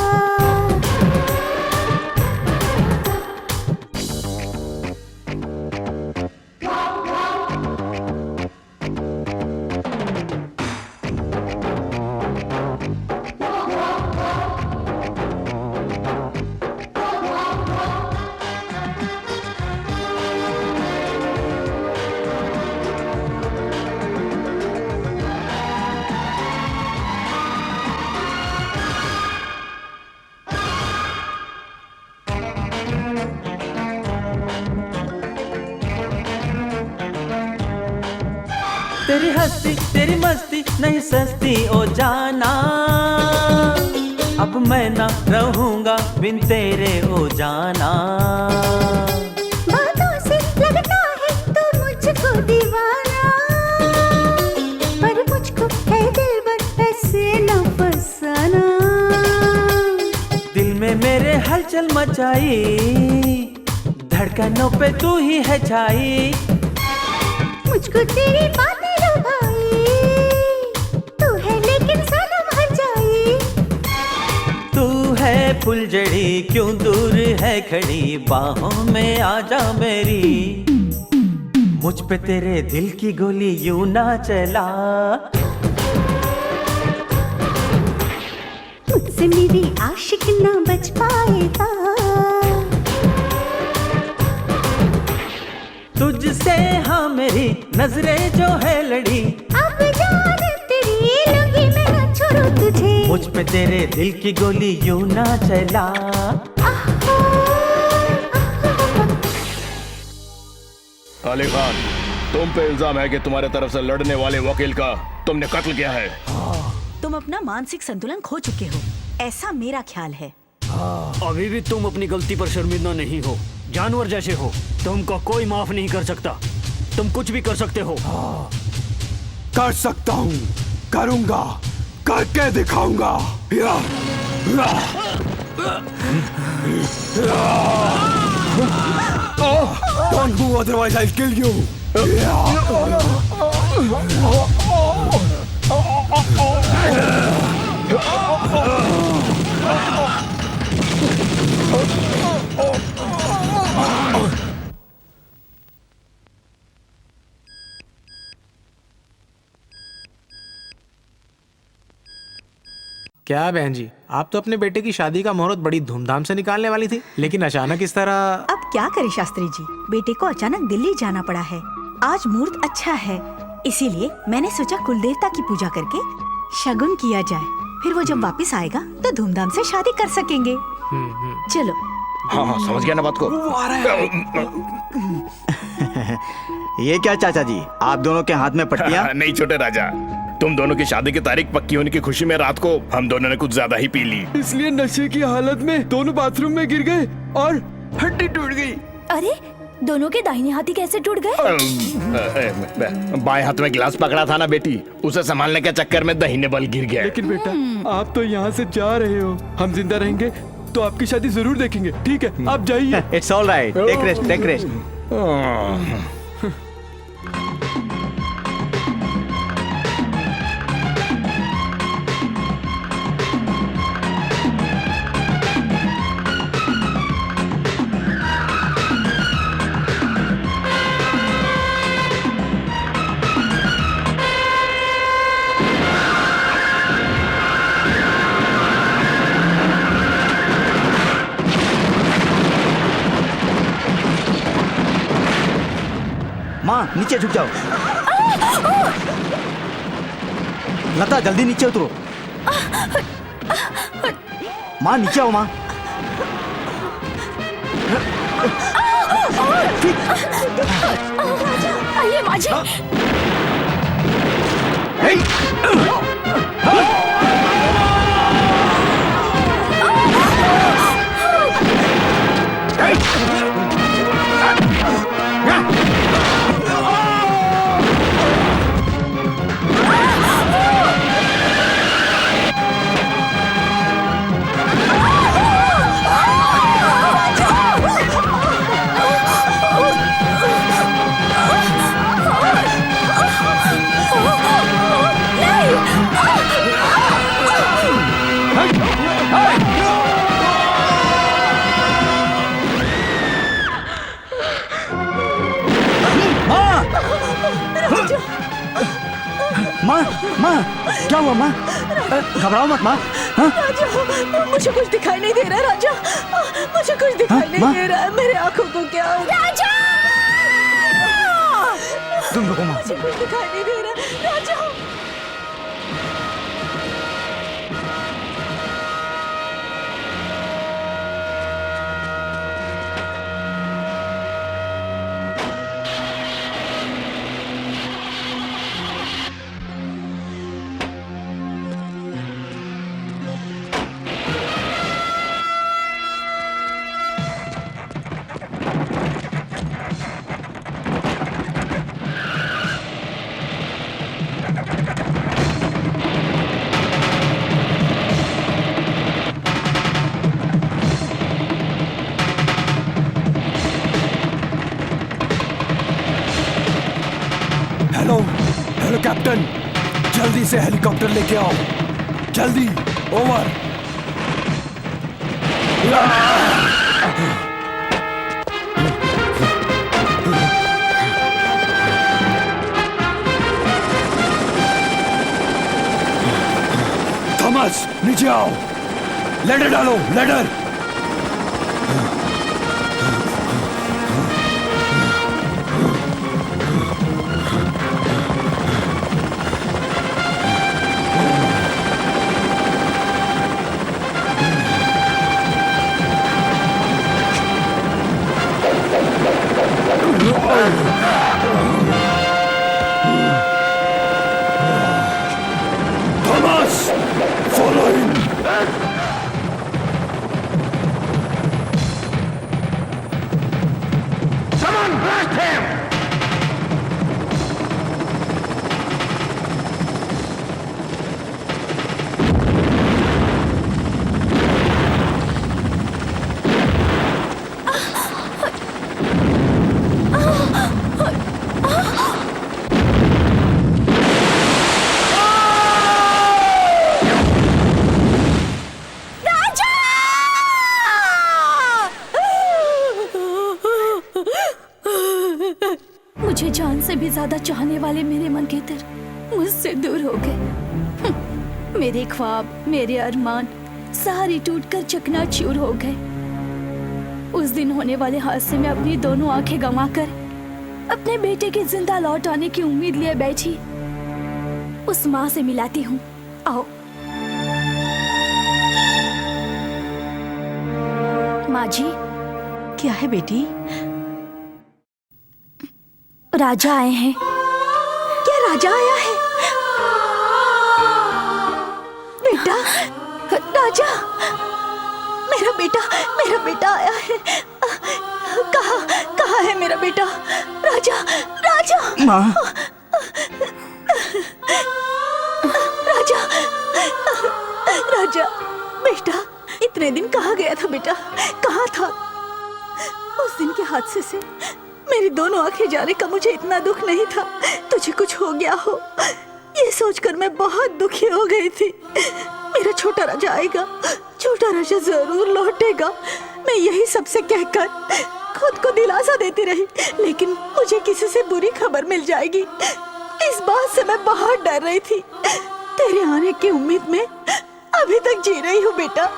तेरी हस्ती तेरी मस्ती नहीं सस्ती ओ जाना। अब मैं ना रहूंगा बिन तेरे ओ जाना। बातों से लगता है तू मुझको दीवाना, पर मुझको है दिलबर ऐसे न फसाना। दिल में मेरे हलचल मचाई, धड़कनों पे तू ही है छाई। मुझको तेरी बातें लुभाई, तू है लेकिन सनम हर जाई। तू है फुलझड़ी क्यों दूर है खड़ी, बाहों में आजा मेरी। मुझ पे तेरे दिल की गोली यूं ना चला, मुझसे मेरी आशिक ना बच पाएगा। तुझसे हाँ मेरी नजरें जो है लड़ी, अब जान तेरी लगी मैं न छोड़ू तुझे। मुझ पे तेरे दिल की गोली यूं ना चला। अली खान, तुम पे इल्जाम है कि तुम्हारे तरफ से लड़ने वाले वकील का तुमने कत्ल किया है। तुम अपना मानसिक संतुलन खो चुके हो, ऐसा मेरा ख्याल है। अभी भी तुम अपनी गलती पर शर्मिंदा नहीं हो, जानवर जैसे हो। तुमको कोई माफ नहीं कर सकता, तुम कुछ भी कर सकते हो। कर सकता हूँ, करूंगा, करके दिखाऊंगा। Don't move, otherwise I'll kill you. क्या बहन जी, आप तो अपने बेटे की शादी का मुहूर्त बड़ी धूमधाम से निकालने वाली थी, लेकिन अचानक इस तरह। अब क्या करे शास्त्री जी, बेटे को अचानक दिल्ली जाना पड़ा है। आज मुहूर्त अच्छा है, इसीलिए मैंने सोचा कुलदेवता की पूजा करके शगुन किया जाए, फिर वो जब वापस आएगा तो धूमधाम से शादी कर सकेंगे। चलो। हाँ हाँ, समझ गया ना बात को। ये क्या चाचा जी, आप दोनों के हाथ में पट्टियां? नहीं छोटे राजा, तुम दोनों की शादी की तारीख पक्की होने की खुशी में रात को हम दोनों ने कुछ ज्यादा ही पी ली, इसलिए नशे की हालत में दोनों बाथरूम में गिर गए और हड्डी टूट गई। अरे दोनों के दाहिने हाथी कैसे टूट गए? बाएं हाथ में गिलास पकड़ा था ना बेटी, उसे संभालने के चक्कर में दाहिने बल गिर गया। लेकिन बेटा, आप तो यहाँ से जा रहे हो, हम जिंदा रहेंगे तो आपकी शादी जरूर देखेंगे। ठीक है, आप जाइए। It's all right, take rest, take rest. माँ नीचे झुक जाओ। लता जल्दी नीचे उतरो। माँ नीचे आओ माँ। आइए माँ जी। माँ माँ क्या हुआ माँ? घबराओ मत माँ। हाँ? राजा, मुझे कुछ दिखाई नहीं दे रहा है राजा, मुझे कुछ दिखाई नहीं दे रहा है, मेरे आंखों को क्या हो रहा है? राजा! तुम रुको माँ। मुझे कुछ दिखाई नहीं दे रहा है, राजा। हेलो हेलो कैप्टन, जल्दी से हेलीकॉप्टर लेके आओ, जल्दी। ओवर। थॉमस नीचे आओ, लेडर डालो, ladder. Thomas, follow him. Someone blast him. मुझे जान से भी ज्यादा चाहने वाले मेरे मंगेतर मुझसे दूर हो गए। मेरे ख्वाब, मेरे अरमान सारे टूटकर चकनाचूर हो गए। उस दिन होने वाले हादसे में अपनी दोनों आंखें गंवाकर अपने बेटे के जिंदा लौट आने की उम्मीद लिए बैठी उस माँ से मिलाती हूँ। आओ माँ जी। क्या है बेटी? राजा आए हैं। क्या राजा आया है? बेटा, राजा, मेरा बेटा आया है। कहाँ है मेरा बेटा? राजा, राजा। माँ। राजा, बेटा, इतने दिन कहाँ गया था बेटा? कहाँ था? उस दिन के हादसे से मेरी दोनों आंखें जाने का मुझे इतना दुख नहीं था। तुझे कुछ हो गया हो ये सोचकर मैं बहुत दुखी हो गई थी। मेरा छोटा राजा आएगा, छोटा राजा जरूर लौटेगा, मैं यही सबसे कहकर खुद को दिलासा देती रही, लेकिन मुझे किसी से बुरी खबर मिल जाएगी, इस बात से मैं बहुत डर रही थी। तेरे आने की उम्मीद में अभी तक जी रही हूँ बेटा।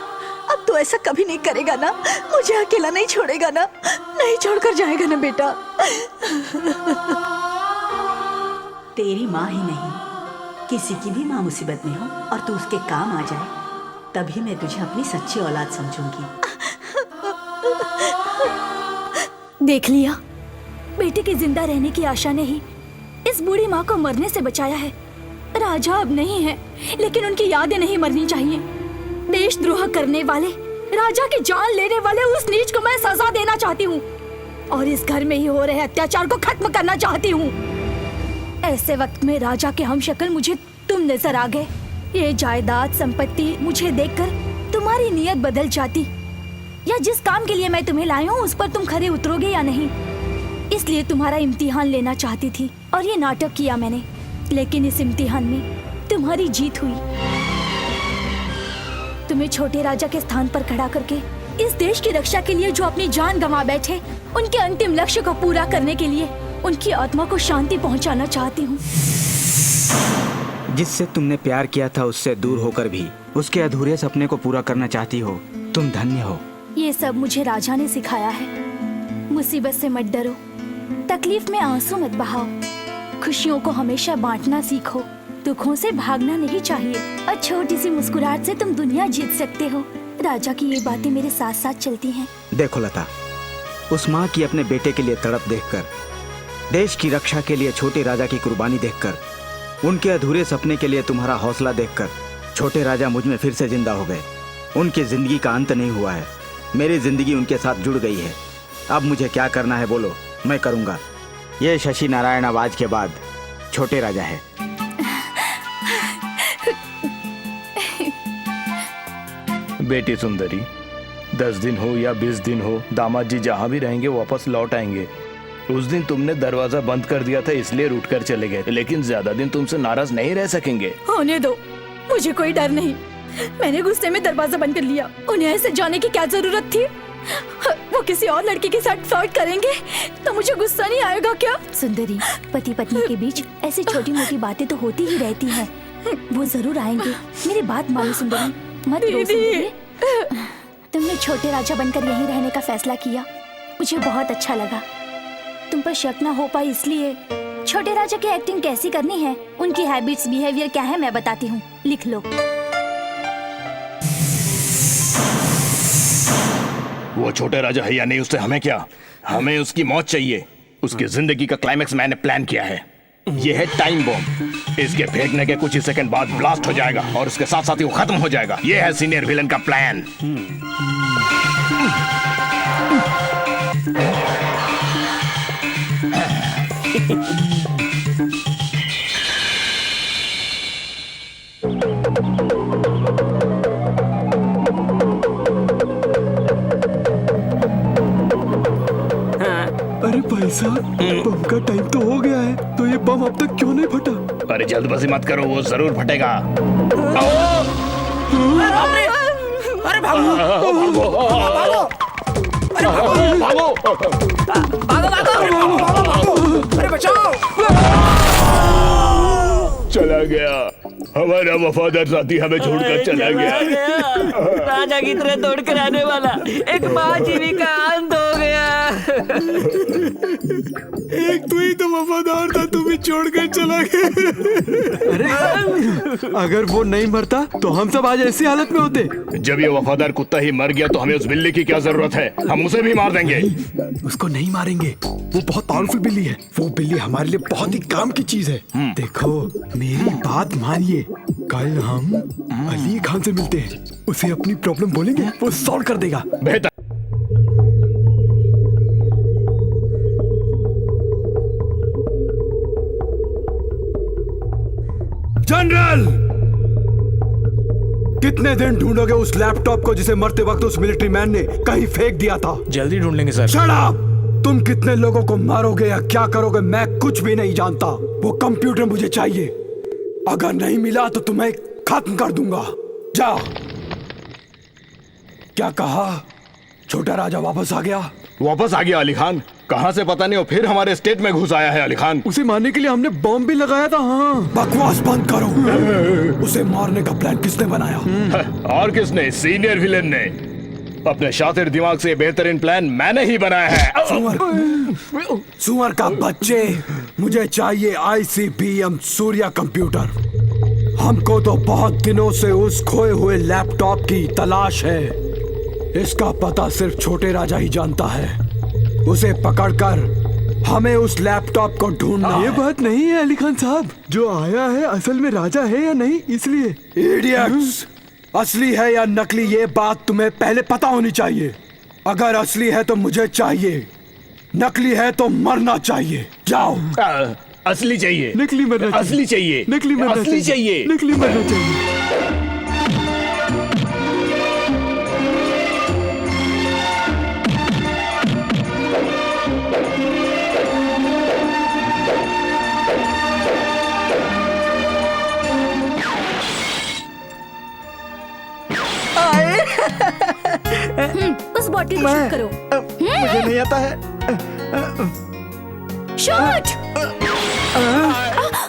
अब तो ऐसा कभी नहीं करेगा ना? मुझे अकेला नहीं छोड़ेगा ना? नहीं छोड़कर जाएगा ना बेटा? तेरी माँ ही नहीं, किसी की भी माँ मुसीबत में हो और तू उसके काम आ जाए, तभी मैं तुझे अपनी सच्ची औलाद समझूंगी। देख लिया, बेटे के जिंदा रहने की आशा ने ही इस बूढ़ी माँ को मरने से बचाया है। राजा अब नहीं है, लेकिन उनकी यादें नहीं मरनी चाहिए। देशद्रोह करने वाले, राजा की जान लेने वाले उस नीच को मैं सजा देना चाहती हूँ और इस घर में ही हो रहे अत्याचार को खत्म करना चाहती हूँ। ऐसे वक्त में राजा के हमशक्ल मुझे तुम नजर आ गए। ये जायदाद संपत्ति मुझे देखकर तुम्हारी नीयत बदल जाती, या जिस काम के लिए मैं तुम्हें लाई हूँ उस पर तुम खरे उतरोगे या नहीं, इसलिए तुम्हारा इम्तिहान लेना चाहती थी और ये नाटक किया मैंने। लेकिन इस इम्तिहान में तुम्हारी जीत हुई। तुम्हें छोटे राजा के स्थान पर खड़ा करके इस देश की रक्षा के लिए जो अपनी जान गंवा बैठे, उनके अंतिम लक्ष्य को पूरा करने के लिए उनकी आत्मा को शांति पहुंचाना चाहती हूँ। जिससे तुमने प्यार किया था उससे दूर होकर भी उसके अधूरे सपने को पूरा करना चाहती हो। तुम धन्य हो। ये सब मुझे राजा ने सिखाया है। मुसीबत से मत डरो, तकलीफ में आंसू मत बहाओ, खुशियों को हमेशा बांटना सीखो, दुखों से भागना नहीं चाहिए और छोटी सी मुस्कुराहट से तुम दुनिया जीत सकते हो। राजा की ये बातें मेरे साथ साथ चलती हैं। देखो लता, उस माँ की अपने बेटे के लिए तड़प देखकर, देश की रक्षा के लिए छोटे राजा की कुर्बानी देखकर, उनके अधूरे सपने के लिए तुम्हारा हौसला देखकर छोटे राजा मुझ में फिर से जिंदा हो गए। उनकी जिंदगी का अंत नहीं हुआ है, मेरी जिंदगी उनके साथ जुड़ गई है। अब मुझे क्या करना है बोलो, मैं करूँगा। ये शशि नारायण अब आज के बाद छोटे राजा है। बेटी सुंदरी, 10 दिन हो या 20 दिन हो, दामाद जी जहाँ भी रहेंगे वापस लौट आएंगे। उस दिन तुमने दरवाजा बंद कर दिया था इसलिए रूठ कर चले गए, लेकिन ज्यादा दिन तुमसे नाराज नहीं रह सकेंगे। होने दो, मुझे कोई डर नहीं। मैंने गुस्से में दरवाजा बंद कर लिया। उन्हें ऐसे जाने की क्या जरूरत थी? वो किसी और लड़के के साथ फ्लर्ट करेंगे तो मुझे गुस्सा नहीं आएगा क्या? सुंदरी, पति पत्नी के बीच ऐसी छोटी मोटी बातें तो होती ही रहती हैं। वो जरूर आएंगे। मेरी बात मानो सुंदरी, मत रो सुंदरी। तुमने छोटे राजा बनकर यहीं रहने का फैसला किया, मुझे बहुत अच्छा लगा। तुम पर शक ना हो पाई इसलिए। छोटे राजा की एक्टिंग कैसी करनी है, उनकी हैबिट्स बिहेवियर क्या है, मैं बताती हूँ, लिख लो। वो छोटे राजा है या नहीं, उससे हमें क्या? हमें उसकी मौत चाहिए। उसकी जिंदगी का क्लाइमेक्स मैंने प्लान किया है। ये है टाइम बॉम्ब। इसके फेंकने के कुछ ही सेकंड बाद ब्लास्ट हो जाएगा और उसके साथ साथ ही वो खत्म हो जाएगा। ये है सीनियर विलन का प्लान। अरे भाई साहब, बम का टाइम तो हो गया है, तो ये बम अब तक क्यों नहीं फटा? अरे जल्दबाजी मत करो, वो जरूर फटेगा। अरे भागो भागो भागो, अरे बचाओ। चला गया हमारा वफादार साथी, हमें छोड़कर चला गया। राजा की तरह दौड़कर आने वाला एक महाजीवी का अंत हो गया। एक तू ही तो वफादार था, तू भी छोड़कर चला गया। अरे अगर वो नहीं मरता तो हम सब आज ऐसी हालत में होते। जब ये वफादार कुत्ता ही मर गया तो हमें उस बिल्ली की क्या जरूरत है? हम उसे भी मार देंगे। उसको नहीं मारेंगे, वो बहुत पावरफुल बिल्ली है। वो बिल्ली हमारे लिए बहुत ही काम की चीज है। देखो मेरी बात मानिए, कल हम अली खान से मिलते हैं, उसे अपनी प्रॉब्लम बोलेंगे, वो सॉल्व कर देगा। बेहतर। जनरल, कितने दिन ढूंढोगे उस लैपटॉप को जिसे मरते वक्त उस मिलिट्री मैन ने कहीं फेंक दिया था? जल्दी ढूंढ लेंगे सर। Shut up! तुम कितने लोगों को मारोगे या क्या करोगे मैं कुछ भी नहीं जानता। वो कंप्यूटर मुझे चाहिए। अगर नहीं मिला तो तुम्हें खत्म कर दूंगा। जाओ। क्या कहा? छोटा राजा वापस आ गया? वापस आ गया अली खान। कहाँ से पता नहीं, वो फिर हमारे स्टेट में घुस आया है। अली खान, उसे मारने के लिए हमने बॉम्ब भी लगाया था। हाँ, बकवास बंद करो। उसे मारने का प्लान किसने बनाया? और किसने? सीनियर विलेन ने। अपने शातिर दिमाग से बेहतरीन प्लान मैंने ही बनाया है। सुअर का बच्चे, मुझे चाहिए ICBM सूर्या कंप्यूटर। हमको तो बहुत दिनों से उस खोए हुए लैपटॉप की तलाश है। इसका पता सिर्फ छोटे राजा ही जानता है। उसे पकड़कर हमें उस लैपटॉप को ढूंढना। ये बात नहीं है अली खान साहब, जो आया है असल में राजा है या नहीं, इसलिए। इडियट्स, असली है या नकली ये बात तुम्हें पहले पता होनी चाहिए। अगर असली है तो मुझे चाहिए, नकली है तो मरना चाहिए। जाओ। असली चाहिए, नकली मरना चाहिए। असली चाहिए, नकली मरना असली चाहिए, नकली मरना चाहिए। उस बॉटल को शूट करो। मुझे नहीं आता है। शूट।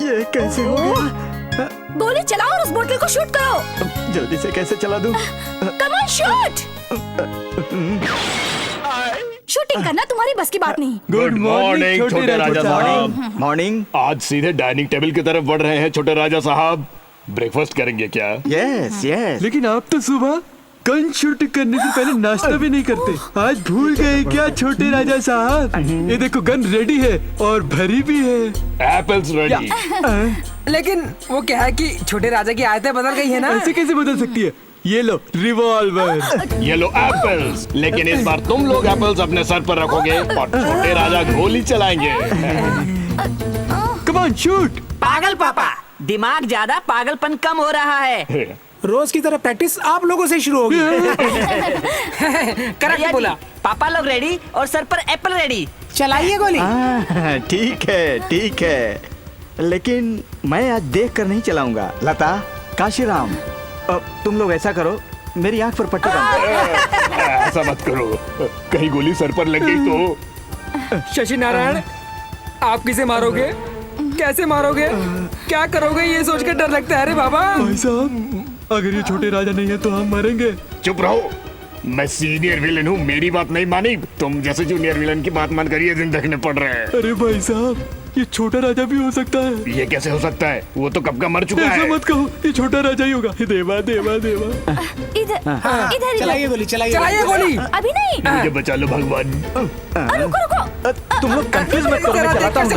ये कैसे हो गया? गोली चलाओ और उस बोतल को शूट करो। जल्दी से कैसे चला दूं? Come on shoot. शूटिंग करना तुम्हारी बस की बात नहीं। गुड मॉर्निंग छोटे राजा साहब। मॉर्निंग। आज सीधे डाइनिंग टेबल की तरफ बढ़ रहे हैं छोटे राजा साहब। ब्रेकफास्ट करेंगे क्या? Yes yes. लेकिन आप तो सुबह गन शूट करने से पहले नाश्ता भी नहीं करते। आज भूल गए क्या छोटे राजा साहब? ये देखो गन रेडी है और भरी भी है। Apples ready. लेकिन वो क्या है कि छोटे राजा की आदतें बदल गई है ना। ऐसे कैसे बदल सकती है? ये लो रिवॉल्वर। ये लो एप्पल्स। लेकिन इस बार तुम लोग एप्पल्स अपने सर पर रखोगे और छोटे राजा गोली चलाएंगे। Come on shoot. पागल पापा, दिमाग ज्यादा, पागलपन कम हो रहा है। रोज की तरह प्रैक्टिस आप लोगों से शुरू होगी। करेक्ट बोला। पापा लोग रेडी और सर पर एप्पल रेडी। चलाइए गोली। ठीक है लेकिन मैं आज देख कर नहीं चलाऊंगा। लता, काशीराम, तुम लोग ऐसा करो, मेरी आंख पर पट्टी बांधो। ऐसा मत करो, कहीं गोली सर पर लग गई तो। शशि नारायण, आप किसे मारोगे? कैसे मारोगे? क्या करोगे? ये सोच कर डर लगता है रे बाबा। भाई साहब, अगर ये छोटे राजा नहीं है तो हम मरेंगे। चुप रहो, मैं सीनियर विलन हूँ, मेरी बात नहीं मानी। तुम जैसे जूनियर विलन की बात मान कर ये दिन देखने पड़ रहे हैं। अरे भाई साहब, ये छोटा राजा भी हो सकता है। ये कैसे हो सकता है? वो तो कब का मर चुका ऐसा है। मत कहो, ये छोटा राजा ही होगा। देवा देवा देवा। इधर इधर चलाइए गोली, चलाइए गोली। अभी नहीं। मुझे बचा लो भगवान। रुको रुको। तुम लोग कंफ्यूज मत करो, मैं चलाता हूँ।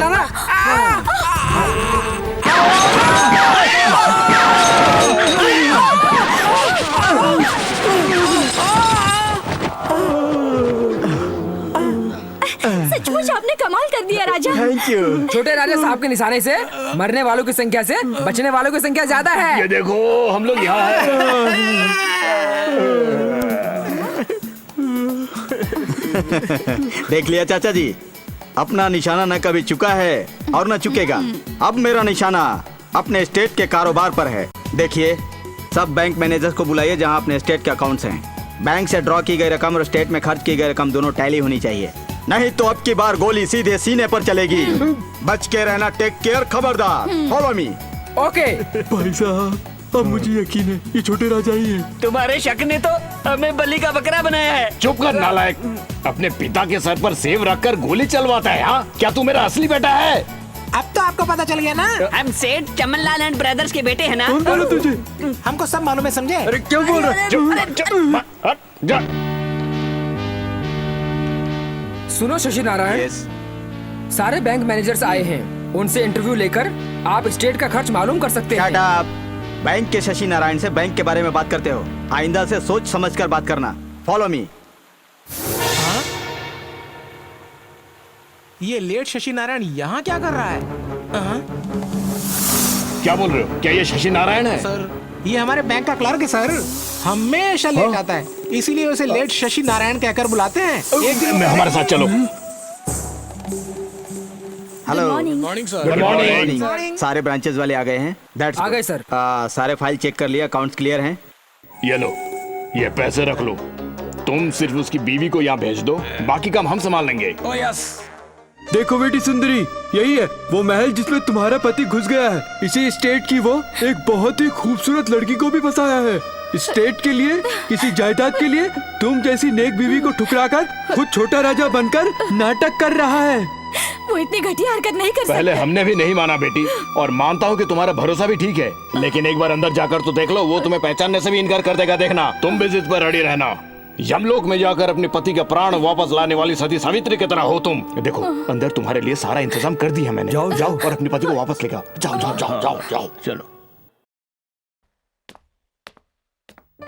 सचमुच आपने कमाल कर दिया राजा। Thank you. छोटे राजा साहब के निशाने से मरने वालों की संख्या से बचने वालों की संख्या ज्यादा है। ये देखो, हम लोग यहाँ हैं। देख लिया चाचा जी, अपना निशाना न कभी चुका है और न चुकेगा। अब मेरा निशाना अपने स्टेट के कारोबार पर है। देखिए, सब बैंक मैनेजर्स को बुलाइए जहां अपने स्टेट के अकाउंट्स हैं। बैंक से ड्रॉ की गई रकम और स्टेट में खर्च की गई रकम दोनों टैली होनी चाहिए, नहीं तो अब की बार गोली सीधे सीने पर चलेगी। बच के रहना, टेक केयर, खबरदार। Follow me. ओके। भाई साहब, अब मुझे यकीन है ये छोटे राजा ही है। तुम्हारे शक ने तो हमें बलि का बकरा बनाया है। चुप कर नालायक, अपने पिता के सर पर सेब रखकर गोली चलवाता है। हाँ, क्या तू मेरा असली बेटा है? अब तो आपको पता चल गया ना। हम सेठ चमनलाल एंड ब्रदर्स के बेटे हैं ना। कौन बोला तुझे? हमको सब मालूम है, समझे? अरे क्या बोल रहा है? सुनो शशि नारायण, सारे बैंक मैनेजर्स आए हैं, उनसे इंटरव्यू लेकर आप स्टेट का खर्च मालूम कर सकते हैं। Shut up। बैंक के शशि नारायण से बैंक के बारे में बात करते हो, आइंदा से सोच समझकर बात करना। Follow me. ये लेट शशि नारायण यहाँ क्या कर रहा है? क्या बोल रहे हो? क्या ये शशि नारायण है? सर, ये हमारे बैंक का क्लर्क है सर। हमेशा लेट आता है, इसीलिए उसे लेट शशि नारायण कहकर बुलाते हैं। एक दिन मैं हमारे साथ चलो। Hello. Morning sir. Good morning. सारे ब्रांचेस वाले आ गए हैं। That's आ गए good। सर। सारे फाइल चेक कर लिया, अकाउंट्स क्लियर हैं। ये लो, ये पैसे रख लो। तुम सिर्फ उसकी बीवी को यहाँ भेज दो, बाकी काम हम संभाल लेंगे। देखो बेटी सुंदरी, यही है वो महल जिसमें तुम्हारा पति घुस गया है। इसी स्टेट की वो एक बहुत ही खूबसूरत लड़की को भी फंसाया है। स्टेट के लिए, किसी जायदाद के लिए तुम जैसी नेक बीवी को ठुकराकर खुद छोटा राजा बनकर नाटक कर रहा है। वो इतनी घटिया हरकत नहीं कर पहले हमने भी नहीं माना बेटी, और मानता हूँ कि तुम्हारा भरोसा भी ठीक है, लेकिन एक बार अंदर जाकर तो देख लो, वो तुम्हें पहचानने से भी इनकार कर देगा। देखना, तुम भी जिद पर अड़ी रहना। यमलोक में जाकर अपने पति का प्राण वापस लाने वाली सती सावित्री की तरह हो तुम। देखो, अंदर तुम्हारे लिए सारा इंतजाम कर दिया मैंने। जाओ जाओ और अपने पति को वापस लेकर जाओ। जाओ जाओ जाओ जाओ, चलो।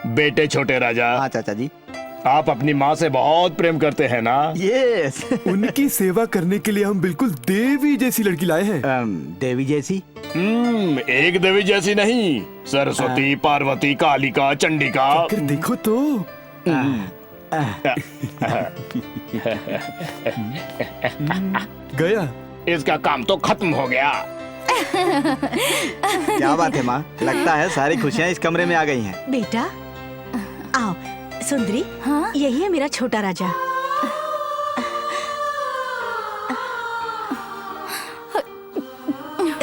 बेटे छोटे राजा। हाँ चाचा जी। आप अपनी माँ से बहुत प्रेम करते हैं ना? यस। उनकी सेवा करने के लिए हम बिल्कुल देवी जैसी लड़की लाए हैं। देवी जैसी? एक देवी जैसी नहीं, सरस्वती, पार्वती, कालिका, चंडिका। देखो तो। गया। इसका काम तो खत्म हो गया। क्या बात है माँ, लगता है सारी खुशियाँ इस कमरे में आ गई हैं। बेटा आओ। सुंदरी, हाँ? यही है मेरा छोटा राजा।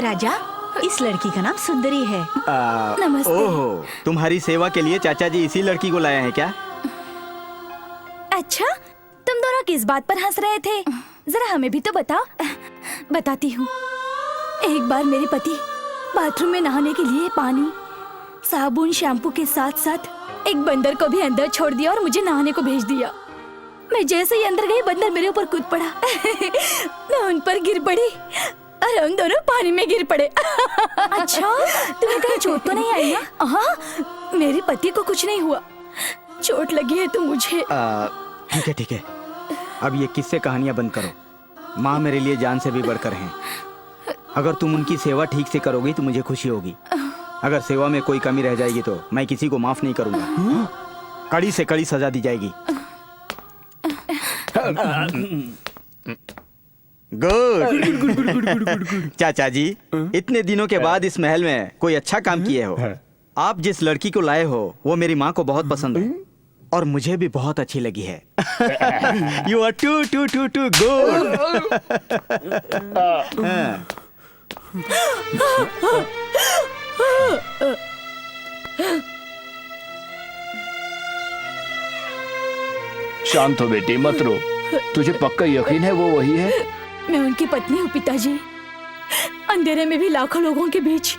राजा, इस लड़की का नाम सुंदरी है। नमस्ते। ओहो, तुम्हारी सेवा के लिए चाचा जी इसी लड़की को लाए हैं क्या? अच्छा, तुम दोनों किस बात पर हंस रहे थे? जरा हमें भी तो बताओ। बताती हूँ। एक बार मेरे पति बाथरूम में नहाने के लिए पानी, साबुन, शैम्पू के साथ साथ एक बंदर को भी अंदर छोड़ दिया और मुझे नहाने को भेज दिया। मैं जैसे ही अंदर गई, बंदर मेरे ऊपर कूद पड़ा। मैं उन पर गिर पड़ी और हम दोनों पानी में गिर पड़े। अच्छा, तुम्हें कहीं चोट तो नहीं आई ना? हाँ, मेरे पति को कुछ नहीं हुआ, चोट लगी है तो मुझे। ठीक है ठीक है, अब ये किस्से कहानियां बंद करो। माँ मेरे लिए जान से भी बढ़कर हैं। अगर तुम उनकी सेवा ठीक से करोगी तो मुझे खुशी होगी। अगर सेवा में कोई कमी रह जाएगी तो मैं किसी को माफ नहीं करूंगा। कड़ी से कड़ी सजा दी जाएगी। गुड। चाचा जी, इतने दिनों के बाद इस महल में कोई अच्छा काम किए हो। आप जिस लड़की को लाए हो वो मेरी माँ को बहुत पसंद है और मुझे भी बहुत अच्छी लगी है। You are too too too too good. शांत हो बेटी, मत रो। तुझे पक्का यकीन है वो वही है? मैं उनकी पत्नी हूँ पिताजी। अंधेरे में भी लाखों लोगों के बीच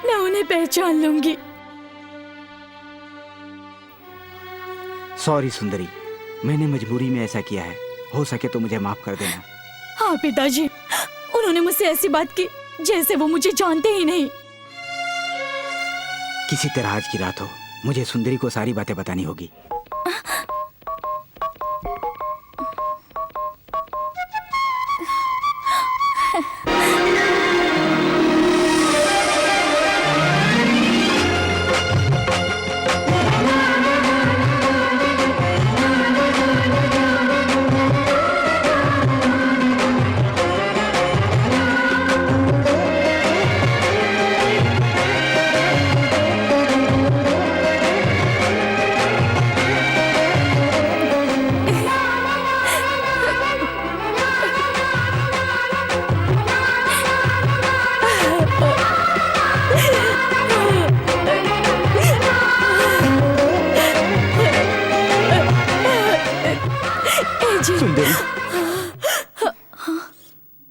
मैं उन्हें पहचान लूंगी। सॉरी सुंदरी, मैंने मजबूरी में ऐसा किया है। हो सके तो मुझे माफ कर देना। हाँ पिताजी, उन्होंने मुझसे ऐसी बात की जैसे वो मुझे जानते ही नहीं। किसी तरह आज की रात हो, मुझे सुंदरी को सारी बातें बतानी होगी।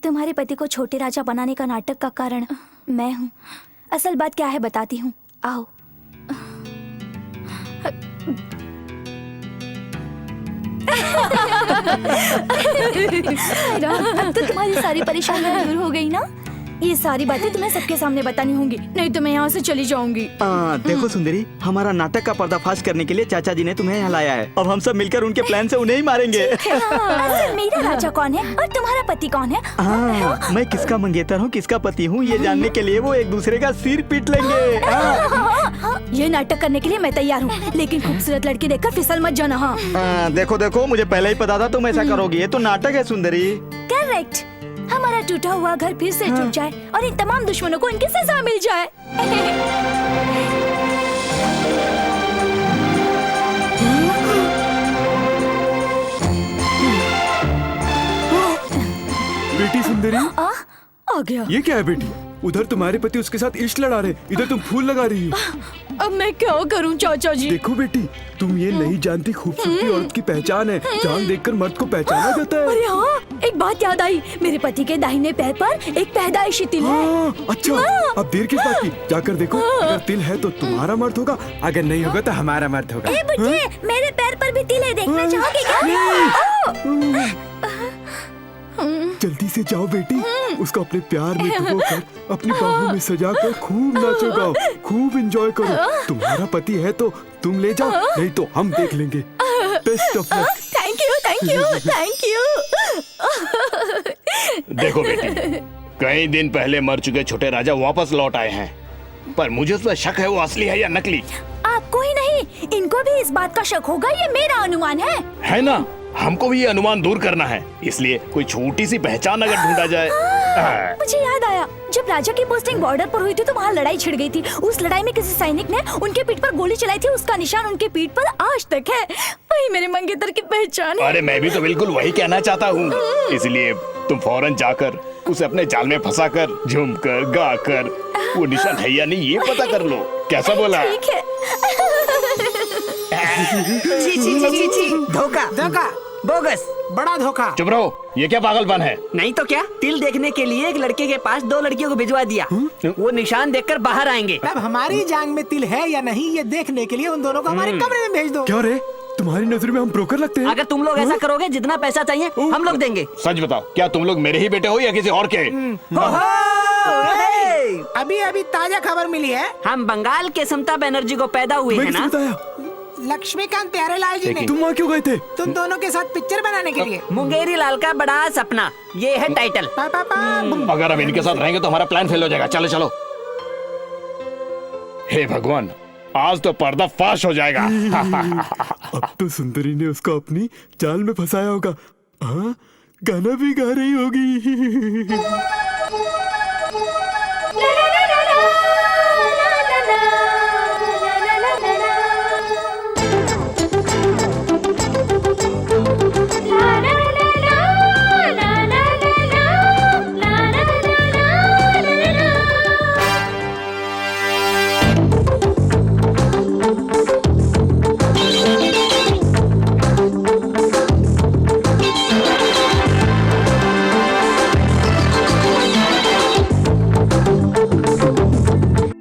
तुम्हारे पति को छोटे राजा बनाने का नाटक का कारण मैं हूँ। असल बात क्या है बताती हूँ, आओ। अब तो तुम्हारी सारी परेशानियां दूर हो गई ना? ये सारी बातें तुम्हें सबके सामने बतानी होंगी, नहीं तो मैं यहाँ से चली जाऊंगी। देखो सुंदरी, हमारा नाटक का पर्दाफाश करने के लिए चाचा जी ने तुम्हें यहाँ लाया है। अब हम सब मिलकर उनके प्लान से उन्हें ही मारेंगे। असल मेरा राजा कौन है और तुम्हारा पति कौन है? मैं किसका मंगेतर हूँ, किसका पति हूँ, ये जानने के लिए वो एक दूसरे का सिर पीट लेंगे। ये नाटक करने के लिए मैं तैयार हूँ, लेकिन खूबसूरत लड़की देखकर फिसल मत जाना। हाँ देखो देखो, मुझे पहले ही पता था तुम ऐसा करोगी। ये तो नाटक है सुंदरी। करेक्ट। हमारा टूटा हुआ घर फिर से टूट जाए और इन तमाम दुश्मनों को इनकी सजा मिल जाए। बेटी सुंदरी, आ गया। ये क्या है बेटी? उधर तुम्हारे पति उसके साथ इश्क लड़ा रहे, इधर तुम फूल लगा रही हो। अब मैं क्या करूं चाचा जी? देखो बेटी, तुम ये नहीं जानती खूबसूरती औरत की पहचान है। जान देखकर मर्द को पहचाना जाता है। अरे हाँ, एक बात याद आई, मेरे पति के दाहिने पैर पर एक पैदाइशी तिल है। अच्छा, अब देर किस बात की? जाकर देखो, अगर तिल है तो तुम्हारा मर्द होगा, अगर नहीं होगा तो हमारा मर्द होगा। ए बुढ़े, मेरे पैर पर भी तिल है, देखना चाहोगे क्या? जल्दी से जाओ बेटी, उसको अपने प्यार में डुबोकर अपनी बाहों में सजाकर खूब नाचो गाओ, खूब एंजॉय करो। तुम्हारा पति है तो तुम ले जाओ, नहीं तो हम देख लेंगे। Best of luck. Thank you, thank you, thank you. देखो बेटी, कई दिन पहले मर चुके छोटे राजा वापस लौट आए हैं, पर मुझे उस पर शक है वो असली है या नकली। आपको ही नहीं, इनको भी इस बात का शक होगा, ये मेरा अनुमान है ना? हमको भी ये अनुमान दूर करना है, इसलिए कोई छोटी सी पहचान अगर ढूंढा जाए। मुझे याद आया, जब राजा की पोस्टिंग बॉर्डर पर हुई थी तो वहाँ लड़ाई छिड़ गई थी। उस लड़ाई में किसी सैनिक ने उनके पीठ पर गोली चलाई थी, उसका निशान उनके पीठ पर आज तक है। वही मेरे मंगेतर की पहचान है। अरे मैं भी तो बिल्कुल वही कहना चाहता हूँ, इसलिए तुम फौरन जाकर उसे अपने जाल में फंसाकर झूमकर गाकर वो निशान है या नहीं ये पता कर लो। कैसा बोला? ठीक है। छी छी छी छी छी, धोखा धोखा, बोगस, बड़ा धोखा। चुप रहो, ये क्या पागलपन है? नहीं तो क्या, तिल देखने के लिए एक लड़के के पास 2 लड़कियों को भिजवा दिया। वो निशान देखकर बाहर आएंगे। अब हमारी जांग में तिल है या नहीं ये देखने के लिए उन दोनों को हमारे कमरे में भेज दो। क्या रे, तुम्हारी नजर में हम ब्रोकर लगते हैं? अगर तुम लोग ऐसा करोगे जितना पैसा चाहिए हम लोग देंगे। सच बताओ, क्या तुम लोग मेरे ही बेटे हो या किसी और के? अभी अभी ताजा खबर मिली है, हम बंगाल के समता बनर्जी को पैदा हुए हैं ना। लक्ष्मीकांत प्यारेलाल जी ने। तुम वहाँ क्यों गए थे? तुम दोनों के साथ पिक्चर बनाने के लिए। मुंगेरी लाल का बड़ा सपना, ये है टाइटल। अगर हम इनके साथ रहेंगे तो हमारा प्लान फेल हो जाएगा। चलो चलो। हे भगवान, आज तो पर्दा फाश हो जाएगा। अब तो सुंदरी ने उसको अपनी जाल में फंसाया होगा। हाँ, गाना भी गा रही होगी।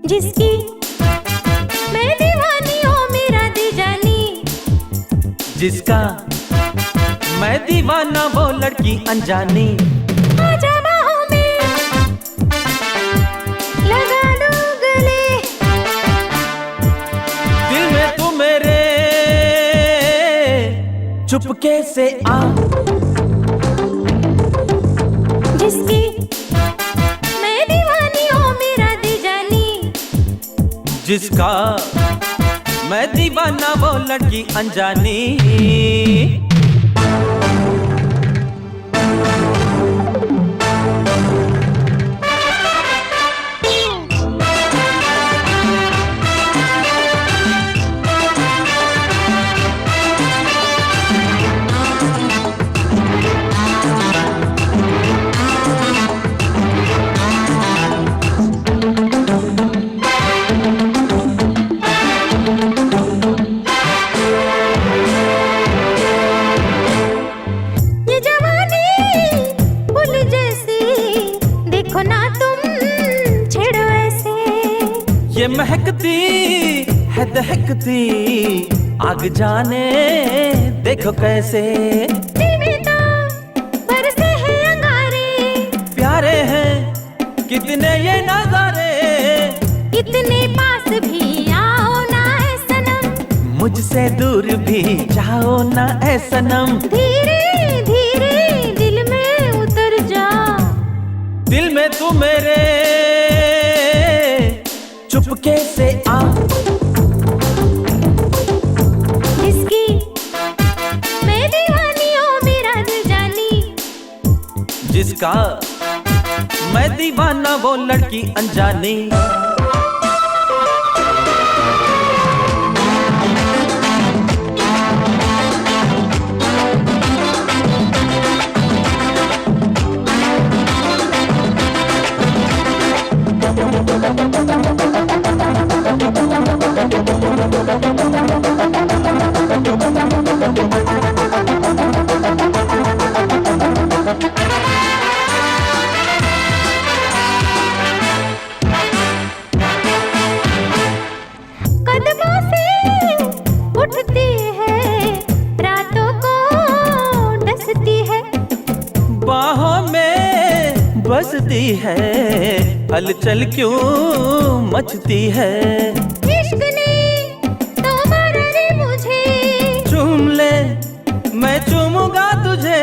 जिसकी मैं दीवानी हो मेरा दीजानी, जिसका मैं दीवाना वो लड़की अनजानी। आजा बाहों में लगा दो गले, दिल में तू मेरे चुपके से आ। जिसकी मैं दीवानी हो मेरा दीजानी, जिसका मैं दीवाना वो लड़की अनजानी। ये महकती है दहकती आग जाने देखो कैसे। बरसे हैं अंगारे, प्यारे हैं कितने ये नजारे। इतने पास भी आओ ना ऐ सनम, मुझसे दूर भी जाओ ना ऐ सनम। धीरे धीरे दिल में उतर जा, दिल में तू मेरे चुपके से आ। जिसकी मैं दीवानी हो मेरा दिल जानी, जिसका मैं दीवाना वो लड़की अनजानी। कदमों से उठती है, रातों को डसती है, बाहों में बसती है, हलचल क्यों मचती है। इश्क ने तो मारा रे मुझे, चूम ले मैं चूमूंगा तुझे।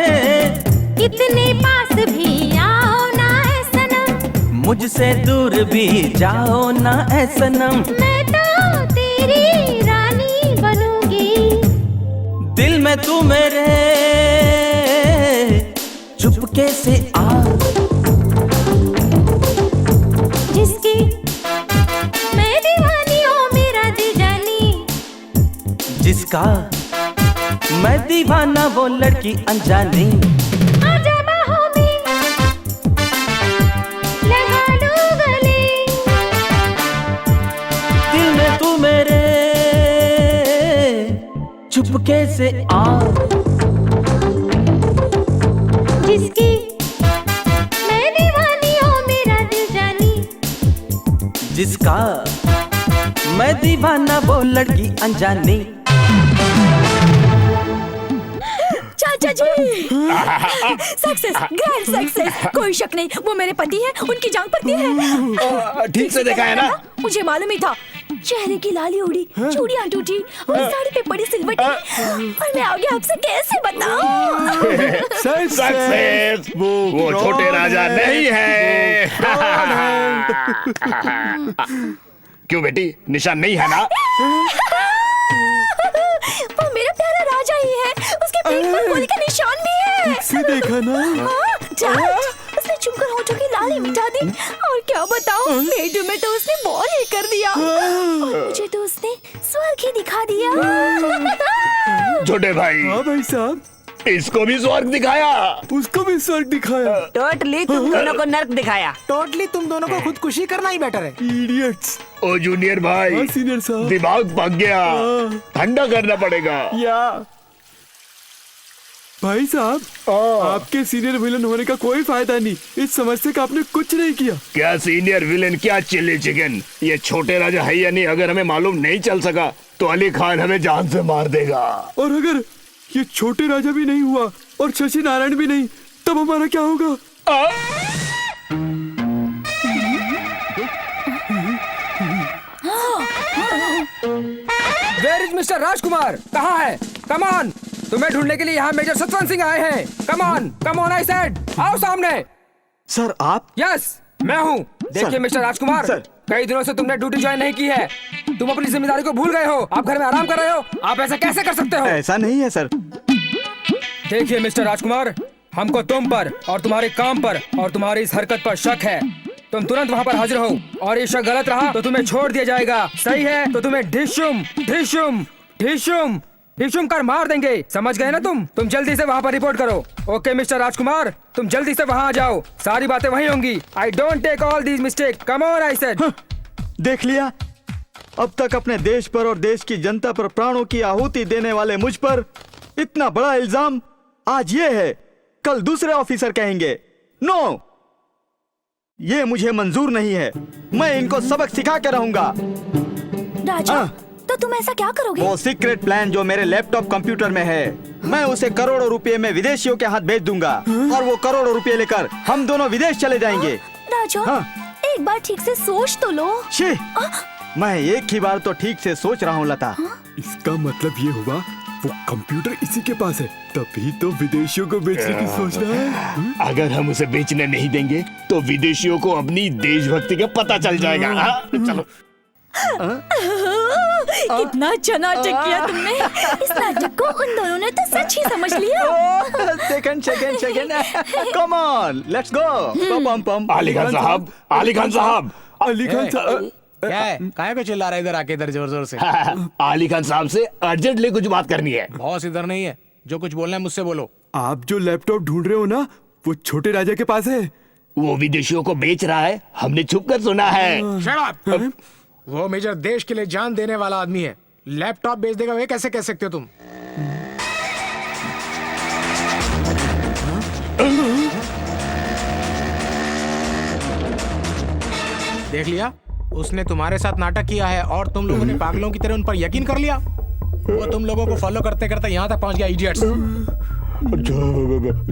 इतने पास भी आओ ना ऐ सनम, मुझसे दूर भी जाओ ना ऐ सनम। मैं तो तेरी रानी बनूंगी, दिल में तू मेरे चुपके से आ। जिसकी मैं दीवानी हो मेरा दिल जानी, जिसका मैं दीवाना वो लड़की अनजानी। आजा बाहों में से आ, जिसकी मैं दीवानी हो मेरा दिल जानी, जिसका मैं दीवाना वो लड़की अनजानी। चाचा जी सक्सेस, ग्रैंड सक्सेस, कोई शक नहीं वो मेरे पति हैं, उनकी जान पड़ती है। ठीक से देखा है ना? मुझे मालूम ही था। चेहरे की लाली उड़ी, चूड़ियां टूटी और साड़ी पे पड़ी सिलवटी, और मैं आगे आपसे कैसे बताऊं? सक्सेस वो छोटे राजा नहीं है। क्यों बेटी, निशान नहीं है ना? वो मेरा प्यारा राजा ही है, उसके पीठ पर गोली का निशान भी है। से देखा ना? हाँ, डैड, उसने चुपकर होठों की लाली मिटा दी, और क्या बताऊं, पेट में तो उसने बॉल ही कर दिया, और मुझे तो उसने स्वर्ग ही दिखा दिया। छोटे भाई। हाँ भाई साहब, इसको भी स्वर्ग दिखाया, उसको भी स्वर्ग दिखाया। टोटली तुम दोनों को नर्क दिखाया। टोटली तुम दोनों को खुदकुशी करना ही बेटर है। इडियट्स। ओ जूनियर भाई। हाँ सीनियर साहब, दिमाग पक गया, ठंडा करना पड़ेगा। या भाई साहब, आपके सीनियर विलन होने का कोई फायदा नहीं, इस समस्या का आपने कुछ नहीं किया। क्या सीनियर विलेन, क्या चिल्ली चिकन, ये छोटे राजा है या नहीं अगर हमें मालूम नहीं चल सका तो अली खान हमें जान से मार देगा। और अगर ये छोटे राजा भी नहीं हुआ और शशि नारायण भी नहीं, तब हमारा क्या होगा? वेयर इज मिस्टर राजकुमार? कहाँ है? कम ऑन, तुम्हें ढूंढने के लिए यहाँ मेजर सतवंत सिंह आए हैं। कम ऑन आई सेड, आओ सामने। सर आप? यस मैं हूँ। देखिए मिस्टर राजकुमार, कई दिनों से तुमने ड्यूटी ज्वाइन नहीं की है, तुम अपनी जिम्मेदारी को भूल गए हो, आप घर में आराम कर रहे हो, आप ऐसा कैसे कर सकते हो? ऐसा नहीं है सर। देखिए मिस्टर राजकुमार, हमको तुम पर और तुम्हारे काम पर और तुम्हारी इस हरकत पर शक है। तुम तुरंत वहाँ पर हाजिर हो, और ये शक गलत रहा तो तुम्हें छोड़ दिया जाएगा, सही है तो तुम्हें ढिशुम ढिशुम ढिशुम ढिशुम कर मार देंगे, समझ गए ना? तुम जल्दी से वहाँ पर रिपोर्ट करो। ओके मिस्टर राजकुमार, तुम जल्दी से वहाँ आ जाओ, सारी बातें वहीं होंगी। I don't take all these mistake, come on I said. देख लिया, अब तक अपने देश पर और देश की जनता पर प्राणों की आहुति देने वाले मुझ पर इतना बड़ा इल्जाम आज ये है, कल दूसरे ऑफिसर कहेंगे। नो, ये मुझे मंजूर नहीं है, मैं इनको सबक सिखा के रहूंगा। राजा, तो तुम ऐसा क्या करोगे? वो सीक्रेट प्लान जो मेरे लैपटॉप कंप्यूटर में है, मैं उसे करोड़ों रुपए में विदेशियों के हाथ भेज दूंगा, और वो करोड़ों रुपए लेकर हम दोनों विदेश चले जाएंगे। राजा, एक बार ठीक से सोच तो लो। मैं एक ही बार तो ठीक से सोच रहा हूँ लता। इसका मतलब ये हुआ वो कंप्यूटर इसी के पास है, तभी तो विदेशियों को बेचने की सोच रहा है। अगर हम उसे बेचने नहीं देंगे तो विदेशियों को अपनी देशभक्ति का पता चल जाएगा। चलो। कितना अच्छा नाटक किया तुमने। इस नाटक को उन दोनों ने तो सच ही समझ लिया। Second come on, let's go. पम पम। अली खान साहब, अली खान साहब, अली खान साहब, क्या है? काहे पे चिल्ला रहा है इधर आके, इधर जोर जोर से? अली खान साहब से अर्जेंटली कुछ बात करनी है। बॉस इधर नहीं है, जो कुछ बोलना है मुझसे बोलो। आप जो लैपटॉप ढूंढ रहे हो ना, वो छोटे राजा के पास है। वो विदेशियों को बेच रहा है, हमने छुप कर सुना है। Shut up! वो मेजर देश के लिए जान देने वाला आदमी है, लैपटॉप बेच देगा, वे कैसे कह सकते हो तुम? देख लिया, उसने तुम्हारे साथ नाटक किया है और तुम लोगों ने पागलों की तरह उन पर यकीन कर लिया। वो तुम लोगों को फॉलो करते करते यहाँ तक पहुँच गया, इडियट्स।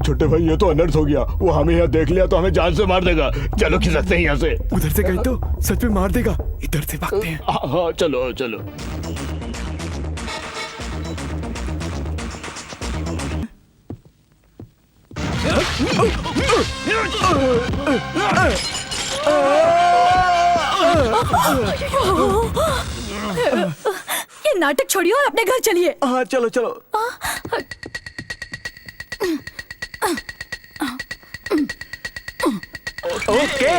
छोटे भाई, ये तो अनर्थ हो गया, वो हमें यहाँ देख लिया तो हमें जान से मार देगा। चलो खिसकते हैं यहाँ से। उधर से गए तो सच में मार देगा, इधर से भागते हैं। हाँ चलो चलो। ये नाटक छोड़िए और अपने घर चलिए। हाँ चलो चलो। ओके।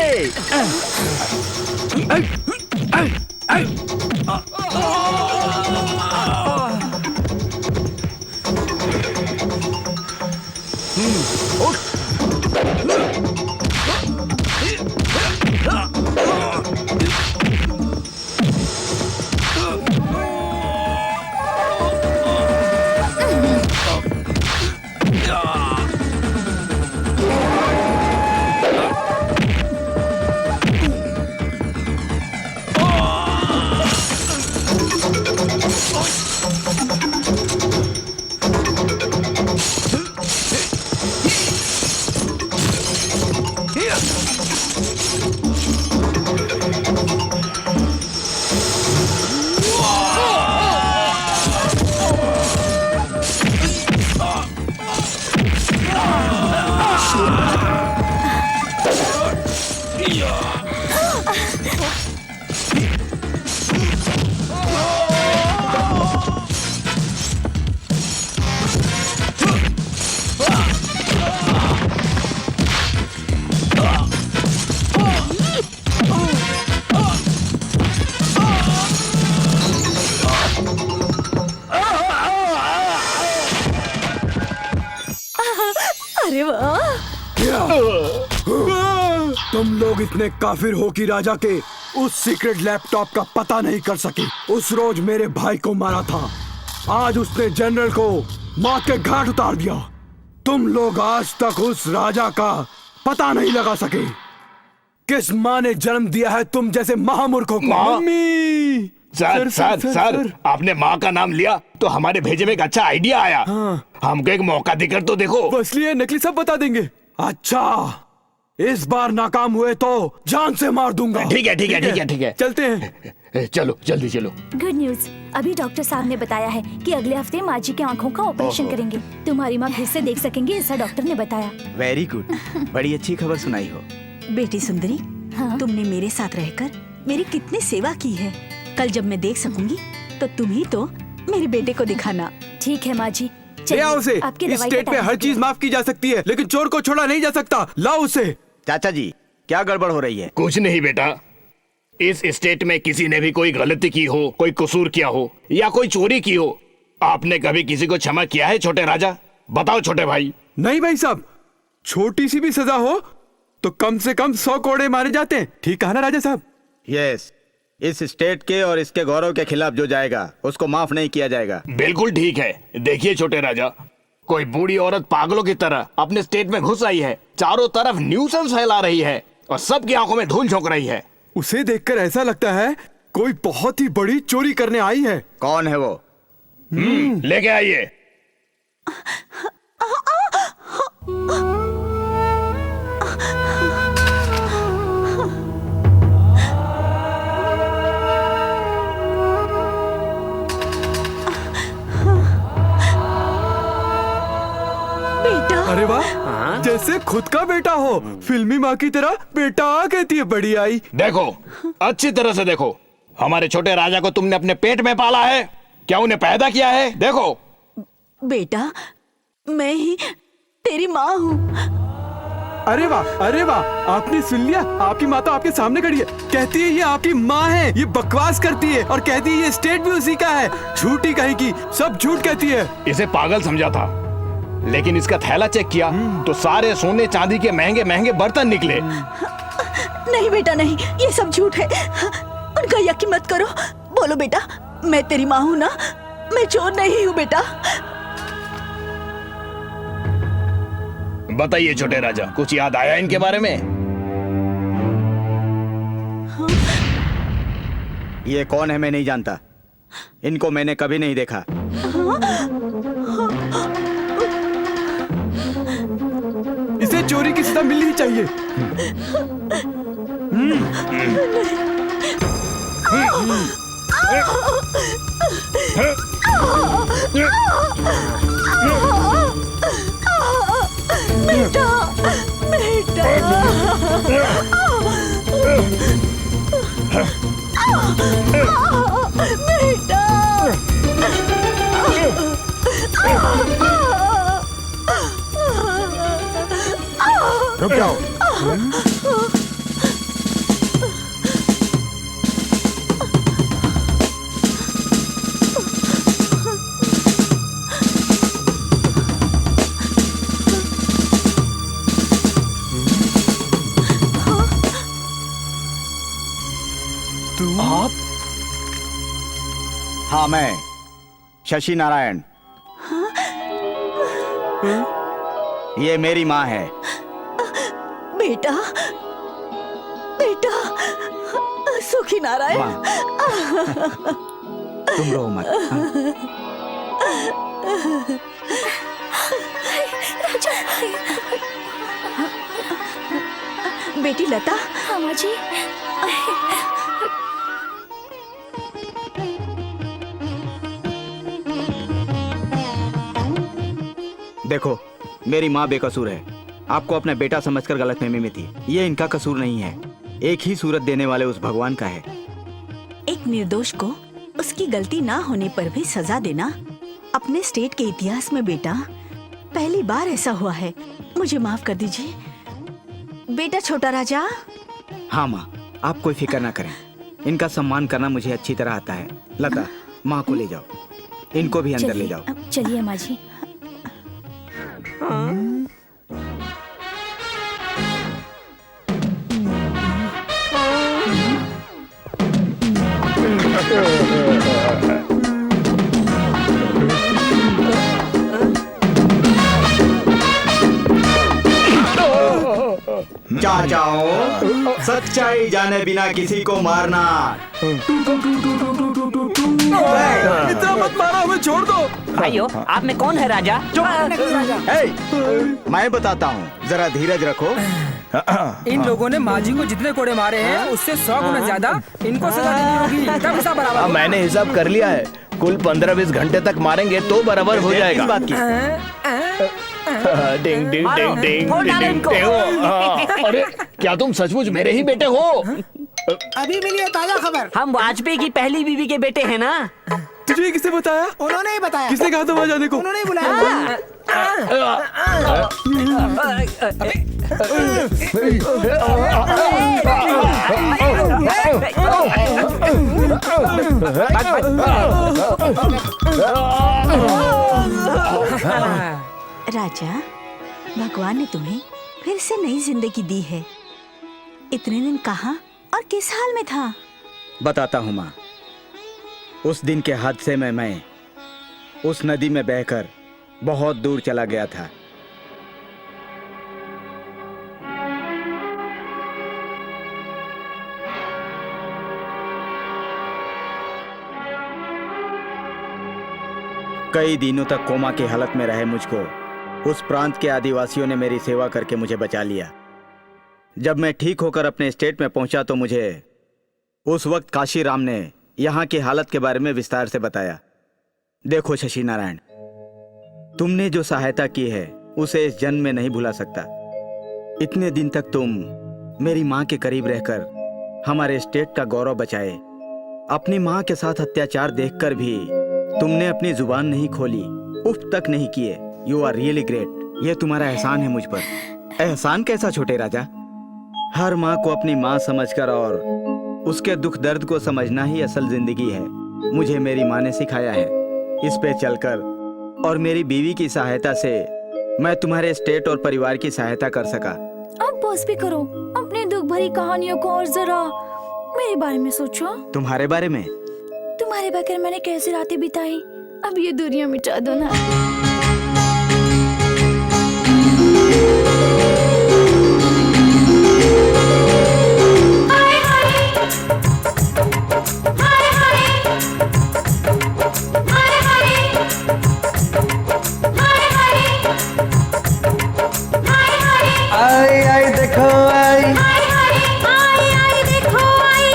तुम लोग इतने काफिर हो कि राजा के उस सीक्रेट लैपटॉप का पता नहीं कर सके। उस रोज मेरे भाई को मारा था, आज उसने जनरल को मौत के घाट उतार दिया। तुम लोग आज तक उस राजा का पता नहीं लगा सके। किस माँ ने जन्म दिया है तुम जैसे महामूर्खों को? मम्मी! सर, आपने माँ का नाम लिया तो हमारे भेजे में एक अच्छा आइडिया आया। हमको एक मौका देकर तो देखो। बस लिए नकली सब बता देंगे। अच्छा, इस बार नाकाम हुए तो जान से मार दूंगा। ठीक है। चलते हैं। चलो जल्दी चलो। गुड न्यूज, अभी डॉक्टर साहब ने बताया है कि अगले हफ्ते माँ जी के आँखों का ऑपरेशन करेंगे। तुम्हारी माँ फिर से देख सकेंगे, ऐसा डॉक्टर ने बताया। वेरी गुड, बड़ी अच्छी खबर सुनाई हो। बेटी सुंदरी, हाँ? तुमने मेरे साथ रहकर मेरी कितनी सेवा की है। कल जब मैं देख सकूंगी तो तुम ही तो मेरे बेटे को दिखाना। ठीक है माँ जी, ले आओ उसे। आपकी इस दवाई स्टेट का में टाइम हर हो गया। चीज माफ की जा सकती है, लेकिन चोर को छोड़ा नहीं जा सकता। लाओ उसे। चाचा जी, क्या गड़बड़ हो रही है? कुछ नहीं बेटा, इस स्टेट में किसी ने भी कोई गलती की हो, कोई कसूर किया हो या कोई चोरी की हो, आपने कभी किसी को क्षमा किया है छोटे राजा? बताओ छोटे भाई। नहीं भाई साहब, छोटी सी भी सजा हो तो कम से कम 100 कोड़े मारे जाते हैं। ठीक कहा ना राजा साहब? यस, इस स्टेट के और इसके गौरव के खिलाफ जो जाएगा उसको माफ नहीं किया जाएगा। बिल्कुल ठीक है। देखिए छोटे राजा, कोई बूढ़ी औरत पागलों की तरह अपने स्टेट में घुस आई है, चारों तरफ न्यूसेंस फैला रही है और सबकी आंखों में धूल झोंक रही है। उसे देखकर ऐसा लगता है कोई बहुत ही बड़ी चोरी करने आई है। कौन है वो? लेके आइए। अरे वाह, जैसे खुद का बेटा हो। फिल्मी माँ की तरह बेटा कहती है बड़ी आई। देखो, अच्छी तरह से देखो, हमारे छोटे राजा को तुमने अपने पेट में पाला है, क्या उन्हें पैदा किया है? देखो बेटा, मैं ही तेरी माँ हूँ। अरे वाह, आपने सुन लिया? आपकी माँ तो आपके सामने खड़ी है, कहती है ये आपकी माँ है। ये बकवास करती है और कहती है ये स्टेट भी उसी का है। झूठी कहेगी, सब झूठ कहती है। इसे पागल समझा था, लेकिन इसका थैला चेक किया तो सारे सोने चांदी के महंगे महंगे बर्तन निकले। नहीं बेटा नहीं, ये सब झूठ है। उनका यकीन मत करो। बोलो बेटा, मैं तेरी माँ हूँ ना, मैं चोर नहीं हूँ बेटा। बताइए छोटे राजा, कुछ याद आया इनके बारे में? ये कौन है मैं नहीं जानता, इनको मैंने कभी नहीं देखा। इसे चोरी की सजा मिलनी ही चाहिए। बेटा, बेटा, बेटा। रुक जाओ। आप? हाँ, मैं शशि नारायण। ये मेरी माँ है। बेटा, बेटा, सुखी नारायण। तुम रो मत। बेटी लता। हाँ माँ जी। देखो, मेरी माँ बेकसूर है। आपको अपना बेटा समझकर गलतफहमी में थी। ये इनका कसूर नहीं है, एक ही सूरत देने वाले उस भगवान का है। एक निर्दोष को उसकी गलती ना होने पर भी सजा देना अपने स्टेट के इतिहास में बेटा पहली बार ऐसा हुआ है। मुझे माफ कर दीजिए बेटा छोटा राजा। हाँ माँ, आप कोई फिक्र ना करें, इनका सम्मान करना मुझे अच्छी तरह आता है। लता, माँ को ले जाओ, इनको भी अंदर ले जाओ। चलिए माँ जी। चाचाओ, सच्चाई जाने बिना किसी को मारना। इतना मत मारो, हमें छोड़ दो। भाइयों, आप में कौन है राजा? मैं बताता हूँ, जरा धीरज रखो। इन लोगों ने माजी को जितने कोड़े मारे हैं उससे 100 गुना ज्यादा इनको सजा देनी होगी, तब हिसाब बराबर होगा। मैंने हिसाब कर लिया है, कुल 15-20 घंटे तक मारेंगे तो बराबर हो जाएगा। इस बात की डिंग डिंग मारो, डिंग डिंग फोड़ डालो डिंग इनको। डिंग। हाँ, अरे क्या तुम सचमुच मेरे ही बेटे हो? अभी मिली है ताजा खबर। हम वाजपेयी की पहली बीवी के बेटे हैं ना। तुझे किसने बताया? उन्होंने ही बताया। किसने कहा था वहाँ जाने को? उन्होंने ही बुलाया। राजा, भगवान ने तुम्हें फिर से नई जिंदगी दी है। इतने दिन कहाँ और किस हाल में था? बताता हूँ माँ। उस दिन के हादसे में मैं उस नदी में बहकर बहुत दूर चला गया था। कई दिनों तक कोमा की हालत में रहे मुझको उस प्रांत के आदिवासियों ने मेरी सेवा करके मुझे बचा लिया। जब मैं ठीक होकर अपने स्टेट में पहुंचा तो मुझे उस वक्त काशीराम ने यहाँ की हालत के बारे में विस्तार से बताया। देखो शशि नारायण, तुमने जो सहायता की है उसे इस जन्म में नहीं भुला सकता। इतने दिन तक तुम मेरी माँ के करीब रहकर हमारे स्टेट का गौरव बचाए। अपनी माँ के साथ अत्याचार देखकर भी तुमने अपनी जुबान नहीं खोली, उफ तक नहीं किए। You are really great. ये तुम्हारा एहसान है मुझ पर। एहसान कैसा छोटे राजा? हर माँ को अपनी माँ समझकर और उसके दुख दर्द को समझना ही असल जिंदगी है। मुझे मेरी माँ ने सिखाया है। इस पे चलकर और मेरी बीवी की सहायता से मैं तुम्हारे स्टेट और परिवार की सहायता कर सका। अब बस भी करो, अपने दुख भरी कहानियों को और जरा मेरे बारे में सोचो। तुम्हारे बारे में? तुम्हारे बगैर मैंने कैसी रातें बिताई, अब ये दूरियां मिटा दो ना। आई आई देखो आई, आई देखो आई,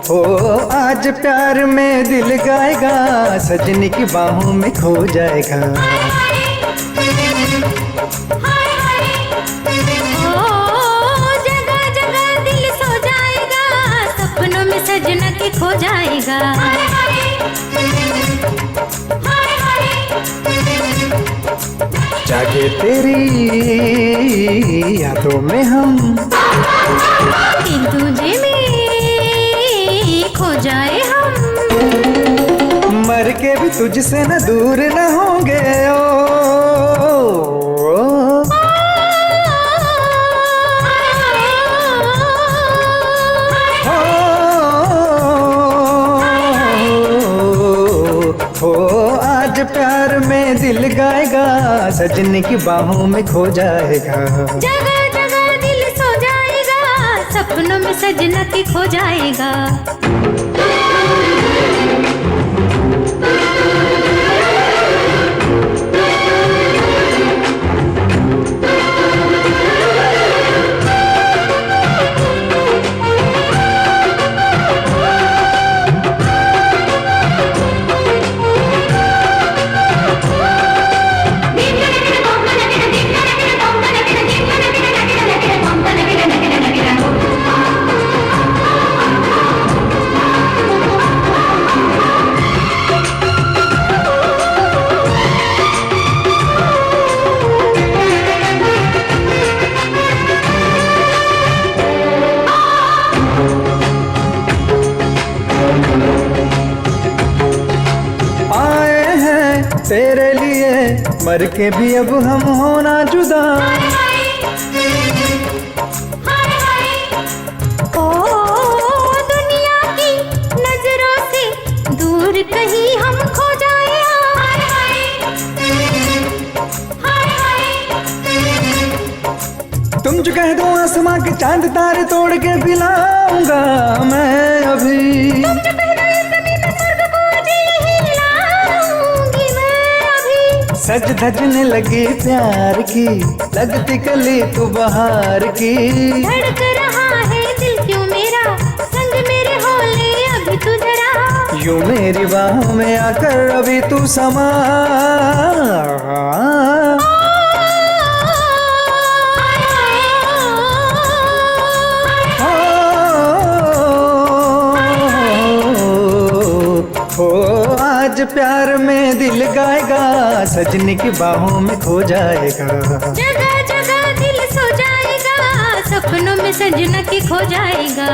ओ आज प्यार में दिल गाएगा, सजनी की बाहों में खो जाएगा। जगह जगह दिल सो जाएगा, सपनों में सजना के खो जाएगा। जागे तेरी यादों में हम, एक दूजे में खो जाए हम, मर के भी तुझसे न दूर न होंगे। ओ आज प्यार में दिल गाएगा, सजनी की बाहों में खो जाएगा। जगह जगह दिल सो जाएगा, सपनों में सजना के खो जाएगा। तेरे लिए मर के भी अब हम होना जुदा। ओ दुनिया की नजरों से दूर कहीं हम खो जाए। तुम जो कह दो आसमां के चांद तारे तोड़ के पिलाऊंगा मैं अभी। तुम जो कह दो इस ज़मीन में स्वर्ग को यही हिलाऊंगी मैं अभी। सज धजने लगी प्यार की, लगती कली तू बहार की। धड़क रहा है दिल क्यों मेरा, संग मेरे हो ले अभी तू जरा। यूं मेरी बाहों में आकर अभी तू समा। आज प्यार में दिल गाएगा, सजनी की बाहों में खो जाएगा। जगह जगह दिल सो जाएगा, सपनों में सजना के खो जाएगा।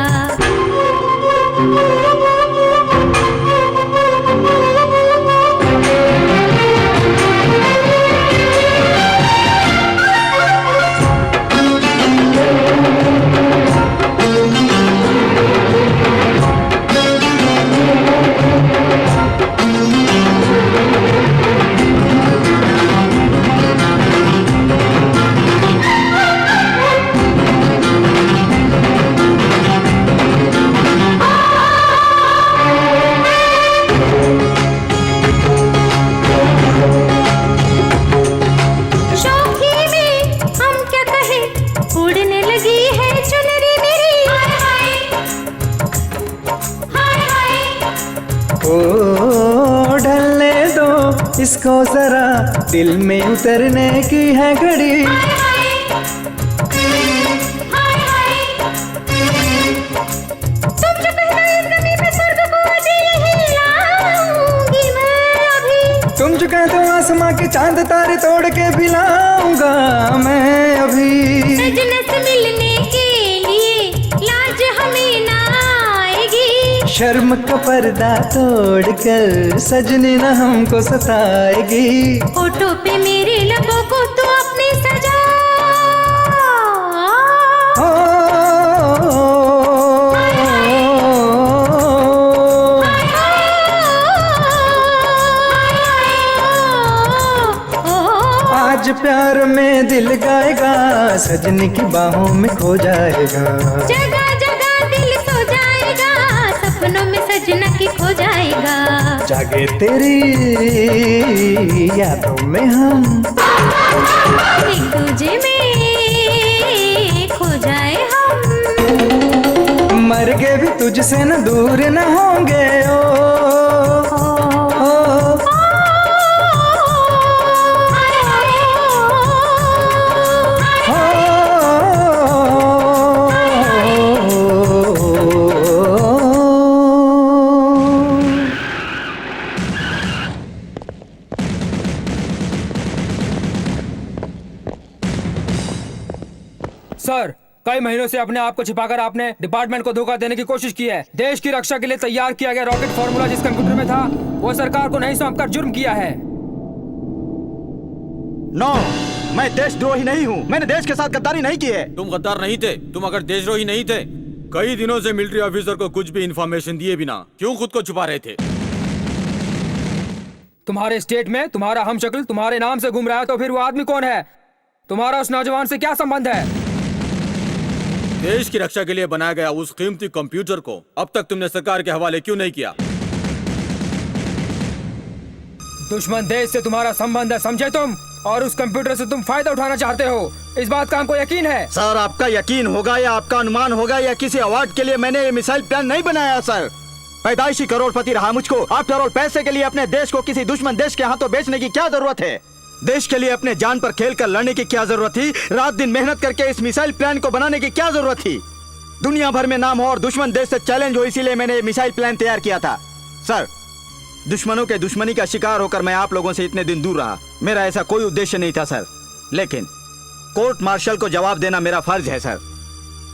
इसको जरा दिल में उतरने की है घड़ी। तुम जो कह दो आसमां के चांद तारे तोड़ के पिलाऊंगा मैं अभी। सजने से मिलने के लिए लाज हमें ना आएगी। शर्म का पर्दा तोड़कर सजनी न हमको सताएगी। होठों पे मेरे लबों को तू अपनी सजा। आज प्यार में दिल गाएगा, सजनी की बाहों में खो जाएगा। जगह जगह दिल सो जाएगा, सपनों में सजना की खो जाएगा। जागे तेरी यादों में हम एक दूजे में खो जाए हम। मर के भी तुझसे न दूर न होंगे ओ। सर, कई महीनों से अपने आप को छिपाकर आपने डिपार्टमेंट को धोखा देने की कोशिश की है। देश की रक्षा के लिए तैयार किया गया रॉकेट फॉर्मूला जिस कंप्यूटर में था, वो सरकार को नहीं सौंपकर जुर्म किया है। नो, मैं देशद्रोही नहीं हूँ। मैंने देश के साथ गद्दारी नहीं की है। तुम गद्दार नहीं थे। तुम अगर देशद्रोही नहीं थे, कई दिनों से मिलिट्री ऑफिसर को कुछ भी इंफॉर्मेशन दिए बिना क्यों खुद को छुपा रहे थे? तुम्हारे स्टेट में तुम्हारा हमशक्ल तुम्हारे नाम से घूम रहा है, तो फिर वो आदमी कौन है? तुम्हारा उस नौजवान से क्या संबंध है? देश की रक्षा के लिए बनाया गया उस कीमती कंप्यूटर को अब तक तुमने सरकार के हवाले क्यों नहीं किया? दुश्मन देश से तुम्हारा संबंध है, समझे तुम? और उस कंप्यूटर से तुम फायदा उठाना चाहते हो, इस बात का हमको यकीन है। सर, आपका यकीन होगा या आपका अनुमान होगा या किसी अवार्ड के लिए मैंने ये मिसाइल प्लान नहीं बनाया सर। पैदाइशी करोड़पति रहा मुझको। आफ्टर ऑल, पैसे के लिए अपने देश को किसी दुश्मन देश के हाथों बेचने की क्या जरूरत है? देश के लिए अपने जान पर खेल कर लड़ने की क्या जरूरत थी? रात दिन मेहनत करके इस मिसाइल प्लान को बनाने की क्या जरूरत थी? दुनिया भर में नाम हो और दुश्मन देश से चैलेंज हो, इसीलिए मैंने मिसाइल प्लान तैयार किया था। सर, दुश्मनों के दुश्मनी का शिकार होकर मैं आप लोगों से इतने दिन दूर रहा। मेरा ऐसा कोई उद्देश्य नहीं था सर, लेकिन कोर्ट मार्शल को जवाब देना मेरा फर्ज है sir.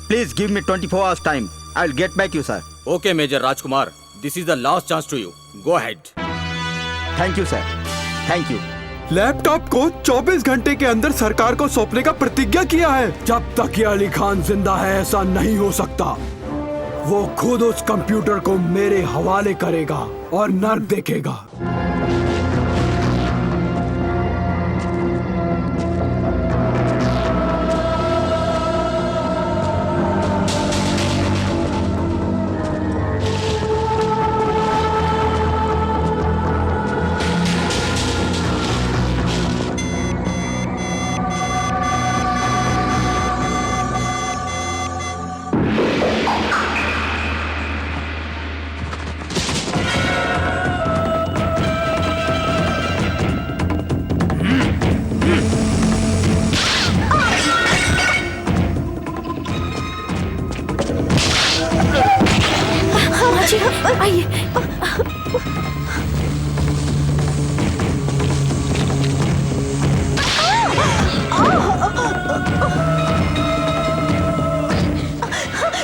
Please give me 24 hours time. I will get back you sir. Okay major Rajkumar, this is the last chance to you. Go ahead. Thank you sir. Thank you. Laptop को 24 घंटे के अंदर सरकार को सौंपने का प्रतिज्ञा किया है। जब तक ये अली खान जिंदा है ऐसा नहीं हो सकता। वो खुद उस कंप्यूटर को मेरे हवाले करेगा और नर्क देखेगा। आइए।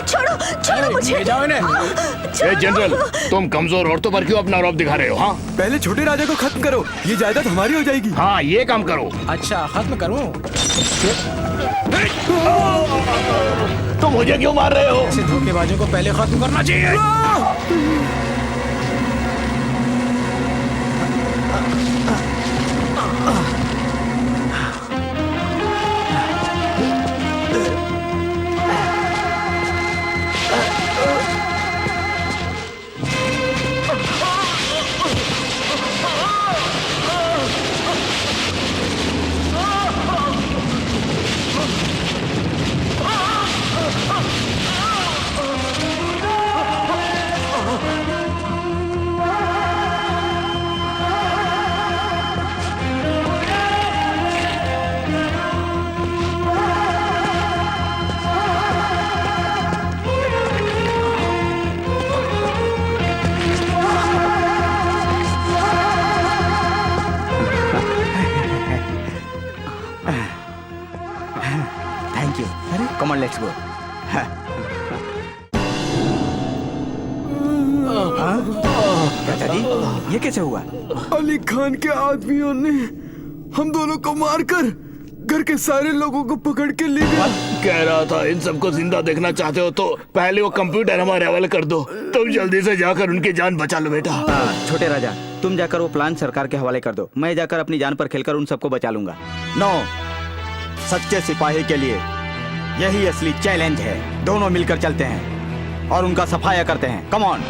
छोड़ो मुझे। जाओ इन्हें। ए जनरल, तुम कमजोर औरतों पर क्यों अपना रौब दिखा रहे हो? हाँ, पहले छोटे राजा को खत्म करो, ये जायदाद हमारी हो जाएगी। हाँ, ये काम करो। अच्छा, खत्म करूं? तुम मुझे क्यों मार रहे हो? ऐसे धोखेबाजों को पहले खत्म करना चाहिए। Thank you. Come on let's go. दादाजी, ये कैसे हुआ? अली खान के आदमियों ने हम दोनों को मारकर घर के सारे लोगों को पकड़ के ले गए। कह रहा था इन सबको जिंदा देखना चाहते हो तो पहले वो कंप्यूटर हमारे हवाले कर दो। तुम जल्दी से जाकर उनकी जान बचा लो बेटा। छोटे राजा, तुम जाकर वो प्लान सरकार के हवाले कर दो। मैं जाकर अपनी जान पर खेलकर उन सबको बचा लूंगा। नो, सच्चे सिपाही के लिए यही असली चैलेंज है। दोनों मिलकर चलते हैं और उनका सफाया करते हैं। Come on.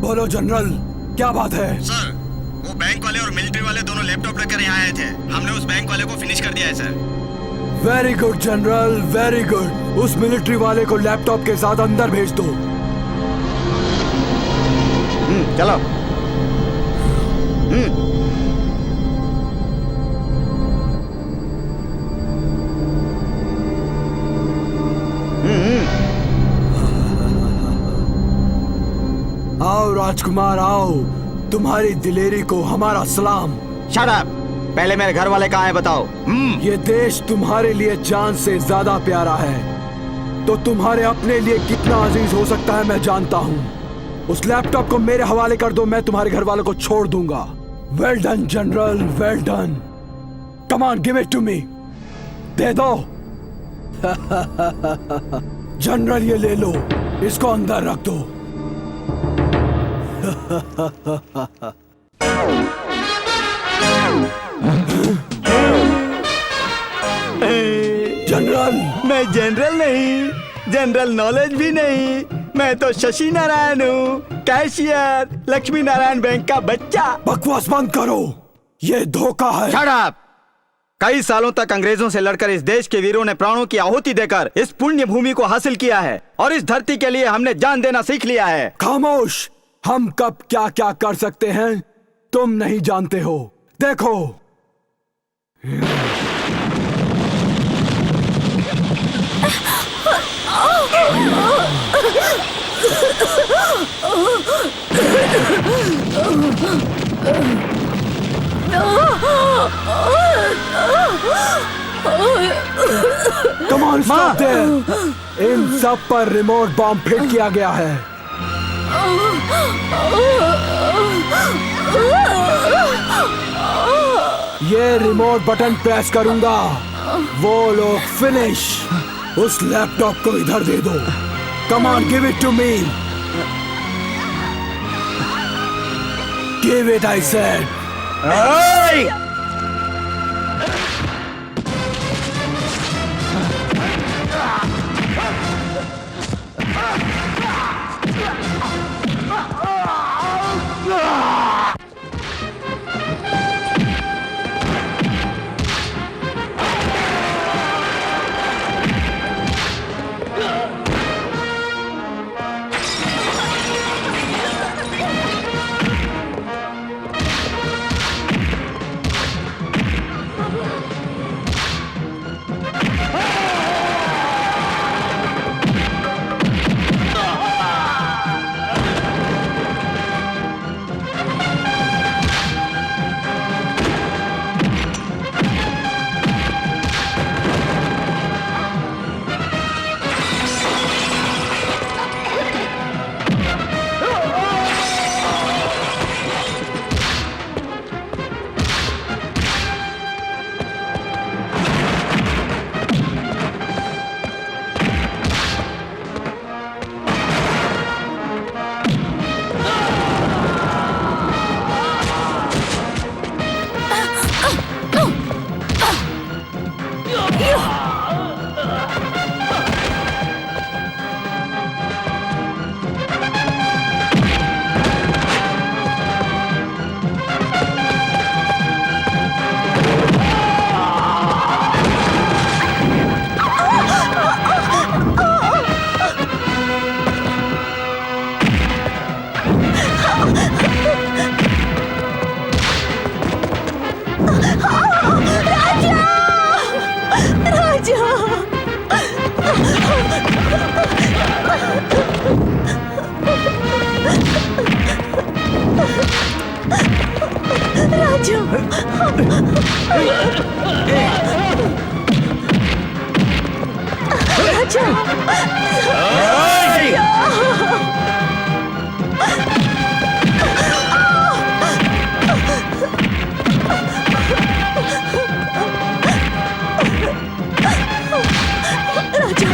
बोलो जनरल, क्या बात है? सर, वो बैंक वाले और मिलिट्री वाले दोनों लैपटॉप लेकर यहाँ आए थे। हमने उस बैंक वाले को फिनिश कर दिया है sir. Very good general, very good. उस मिलिट्री वाले को लैपटॉप के साथ अंदर भेज दो। चलो। आओ राजकुमार आओ, तुम्हारी दिलेरी को हमारा सलाम। Shut up! पहले मेरे घर वाले कहाँ हैं बताओ। ये देश तुम्हारे लिए जान से ज्यादा प्यारा है तो तुम्हारे अपने लिए कितना अजीज हो सकता है मैं जानता हूँ। उस लैपटॉप को मेरे हवाले कर दो, मैं तुम्हारे घर वालों को छोड़ दूंगा। Well done general, well done. Come on, give it to me. दे दो। जनरल ये ले लो, इसको अंदर रख दो। जनरल, मैं जनरल नहीं, जनरल नॉलेज भी नहीं, मैं तो शशि नारायण हूँ, कैशियर, लक्ष्मी नारायण बैंक का बच्चा। बकवास बंद करो, ये धोखा है। Shut up! कई सालों तक अंग्रेजों से लड़कर इस देश के वीरों ने प्राणों की आहुति देकर इस पुण्य भूमि को हासिल किया है और इस धरती के लिए हमने जान देना सीख लिया है। खामोश, हम कब क्या क्या कर सकते हैं तुम नहीं जानते हो। देखो, कमाल स्टॉप देयर। इन सब पर रिमोट बॉम्ब फिट किया गया है। ये रिमोट बटन प्रेस करूंगा, वो लोग फिनिश। उस लैपटॉप को इधर दे दो। Come on, give it to me. Give it, I said.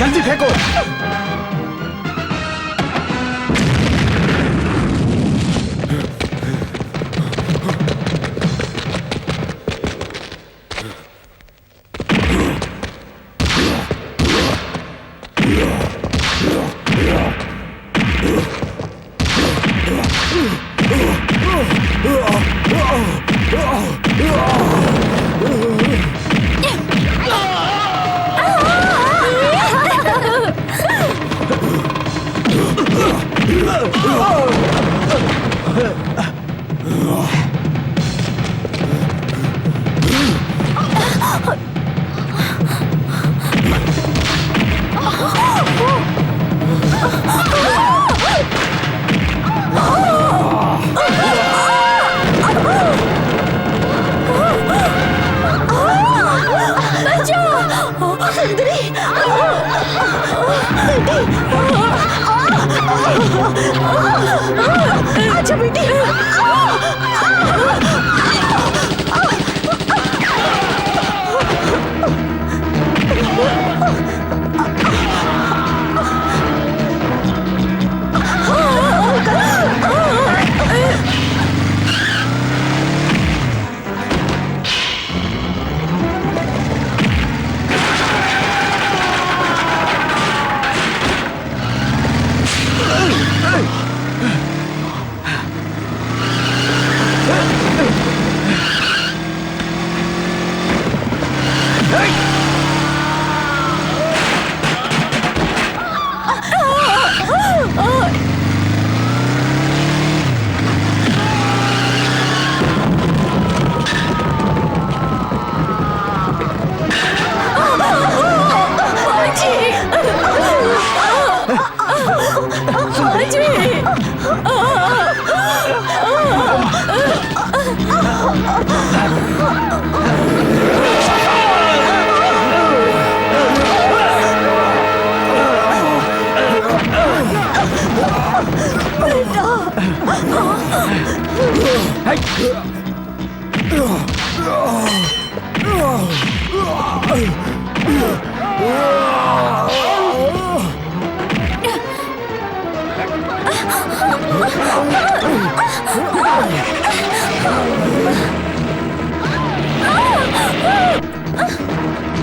जल्दी फेंको।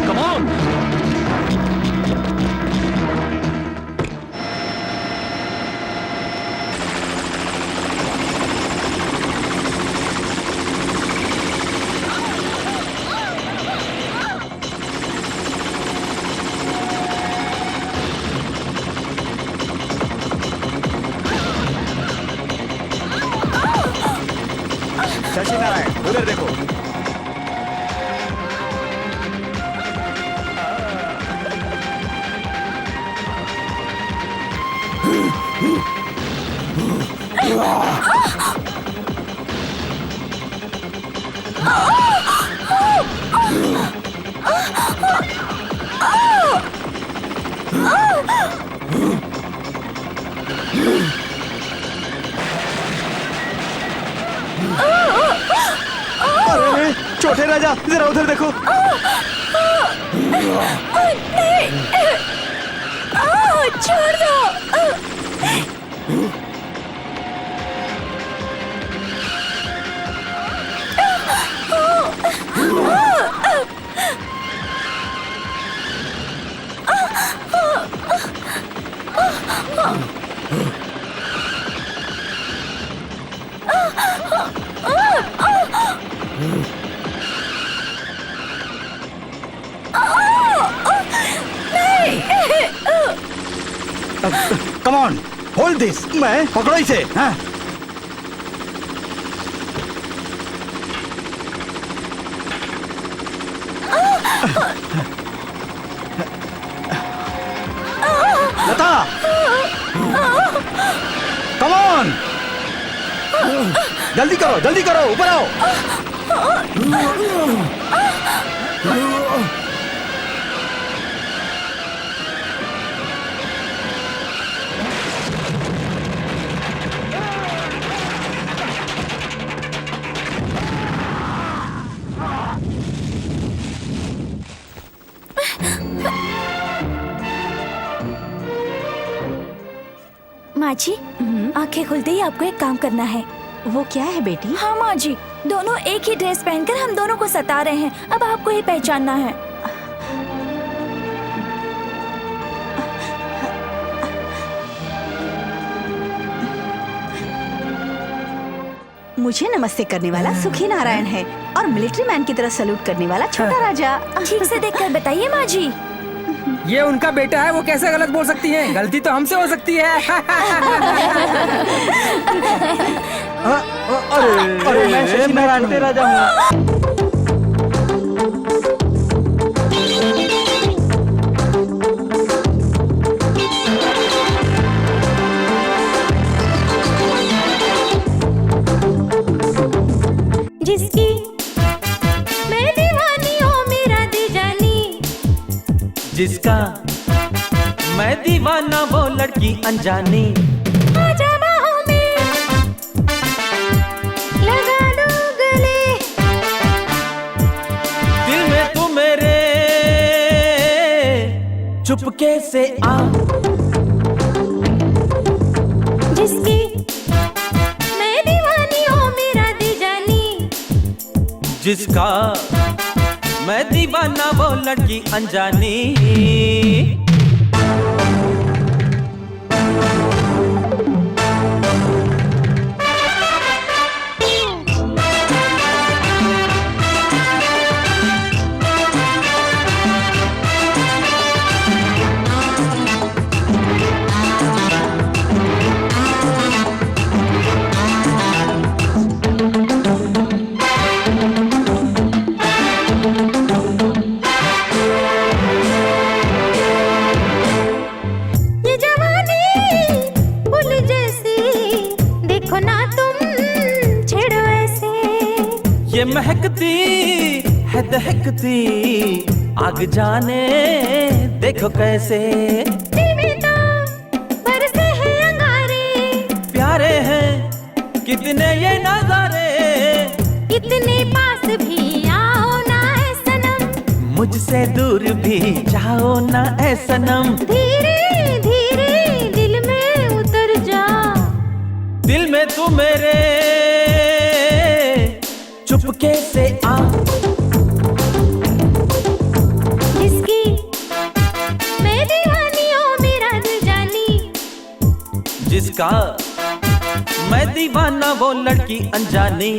Come on! शशि नारायण उधर देखो। अरे छोटे राजा जरा उधर देखो। छोड़ दो। Come on hold this. मैं पकड़ो इसे। हाँ लता कम ऑन जल्दी करो ऊपर आओ। माँ जी आंखें खुलते ही आपको एक काम करना है। वो क्या है बेटी? हाँ माँ जी, दोनों एक ही ड्रेस पहनकर हम दोनों को सता रहे हैं। अब आपको ही पहचानना है। मुझे नमस्ते करने वाला सुखी नारायण है और मिलिट्री मैन की तरह सैल्यूट करने वाला छोटा राजा। ठीक से देखकर बताइए माँ जी। ये उनका बेटा है, वो कैसे गलत बोल सकती हैं? गलती तो हमसे हो सकती है। अरे मैं शशि नारायण छोटे राजा हूँ। जिसकी मैं दीवानी हो मेरा दीजानी, जिसका मैं दीवाना वो लड़की अनजानी। आजा बाहों में लगा दो गले, दिल में तू मेरे चुपके से आ। जिसकी मैं दीवानी हो मेरा दीजानी, जिसका मैं दीवाना वो लड़की अनजानी। दहकती आग जाने देखो कैसे दिल में तो बरसे हैं अंगारे, प्यारे हैं कितने ये नजारे, इतने पास भी आओ ना ऐ सनम, मुझसे दूर भी जाओ ना ऐ सनम, धीरे धीरे दिल में उतर जा, दिल में तू मेरे चुपके से आ, जिसकी मैं दीवानी ओ मेरा दिल जानी, जिसका मैं दीवाना वो लड़की अनजानी।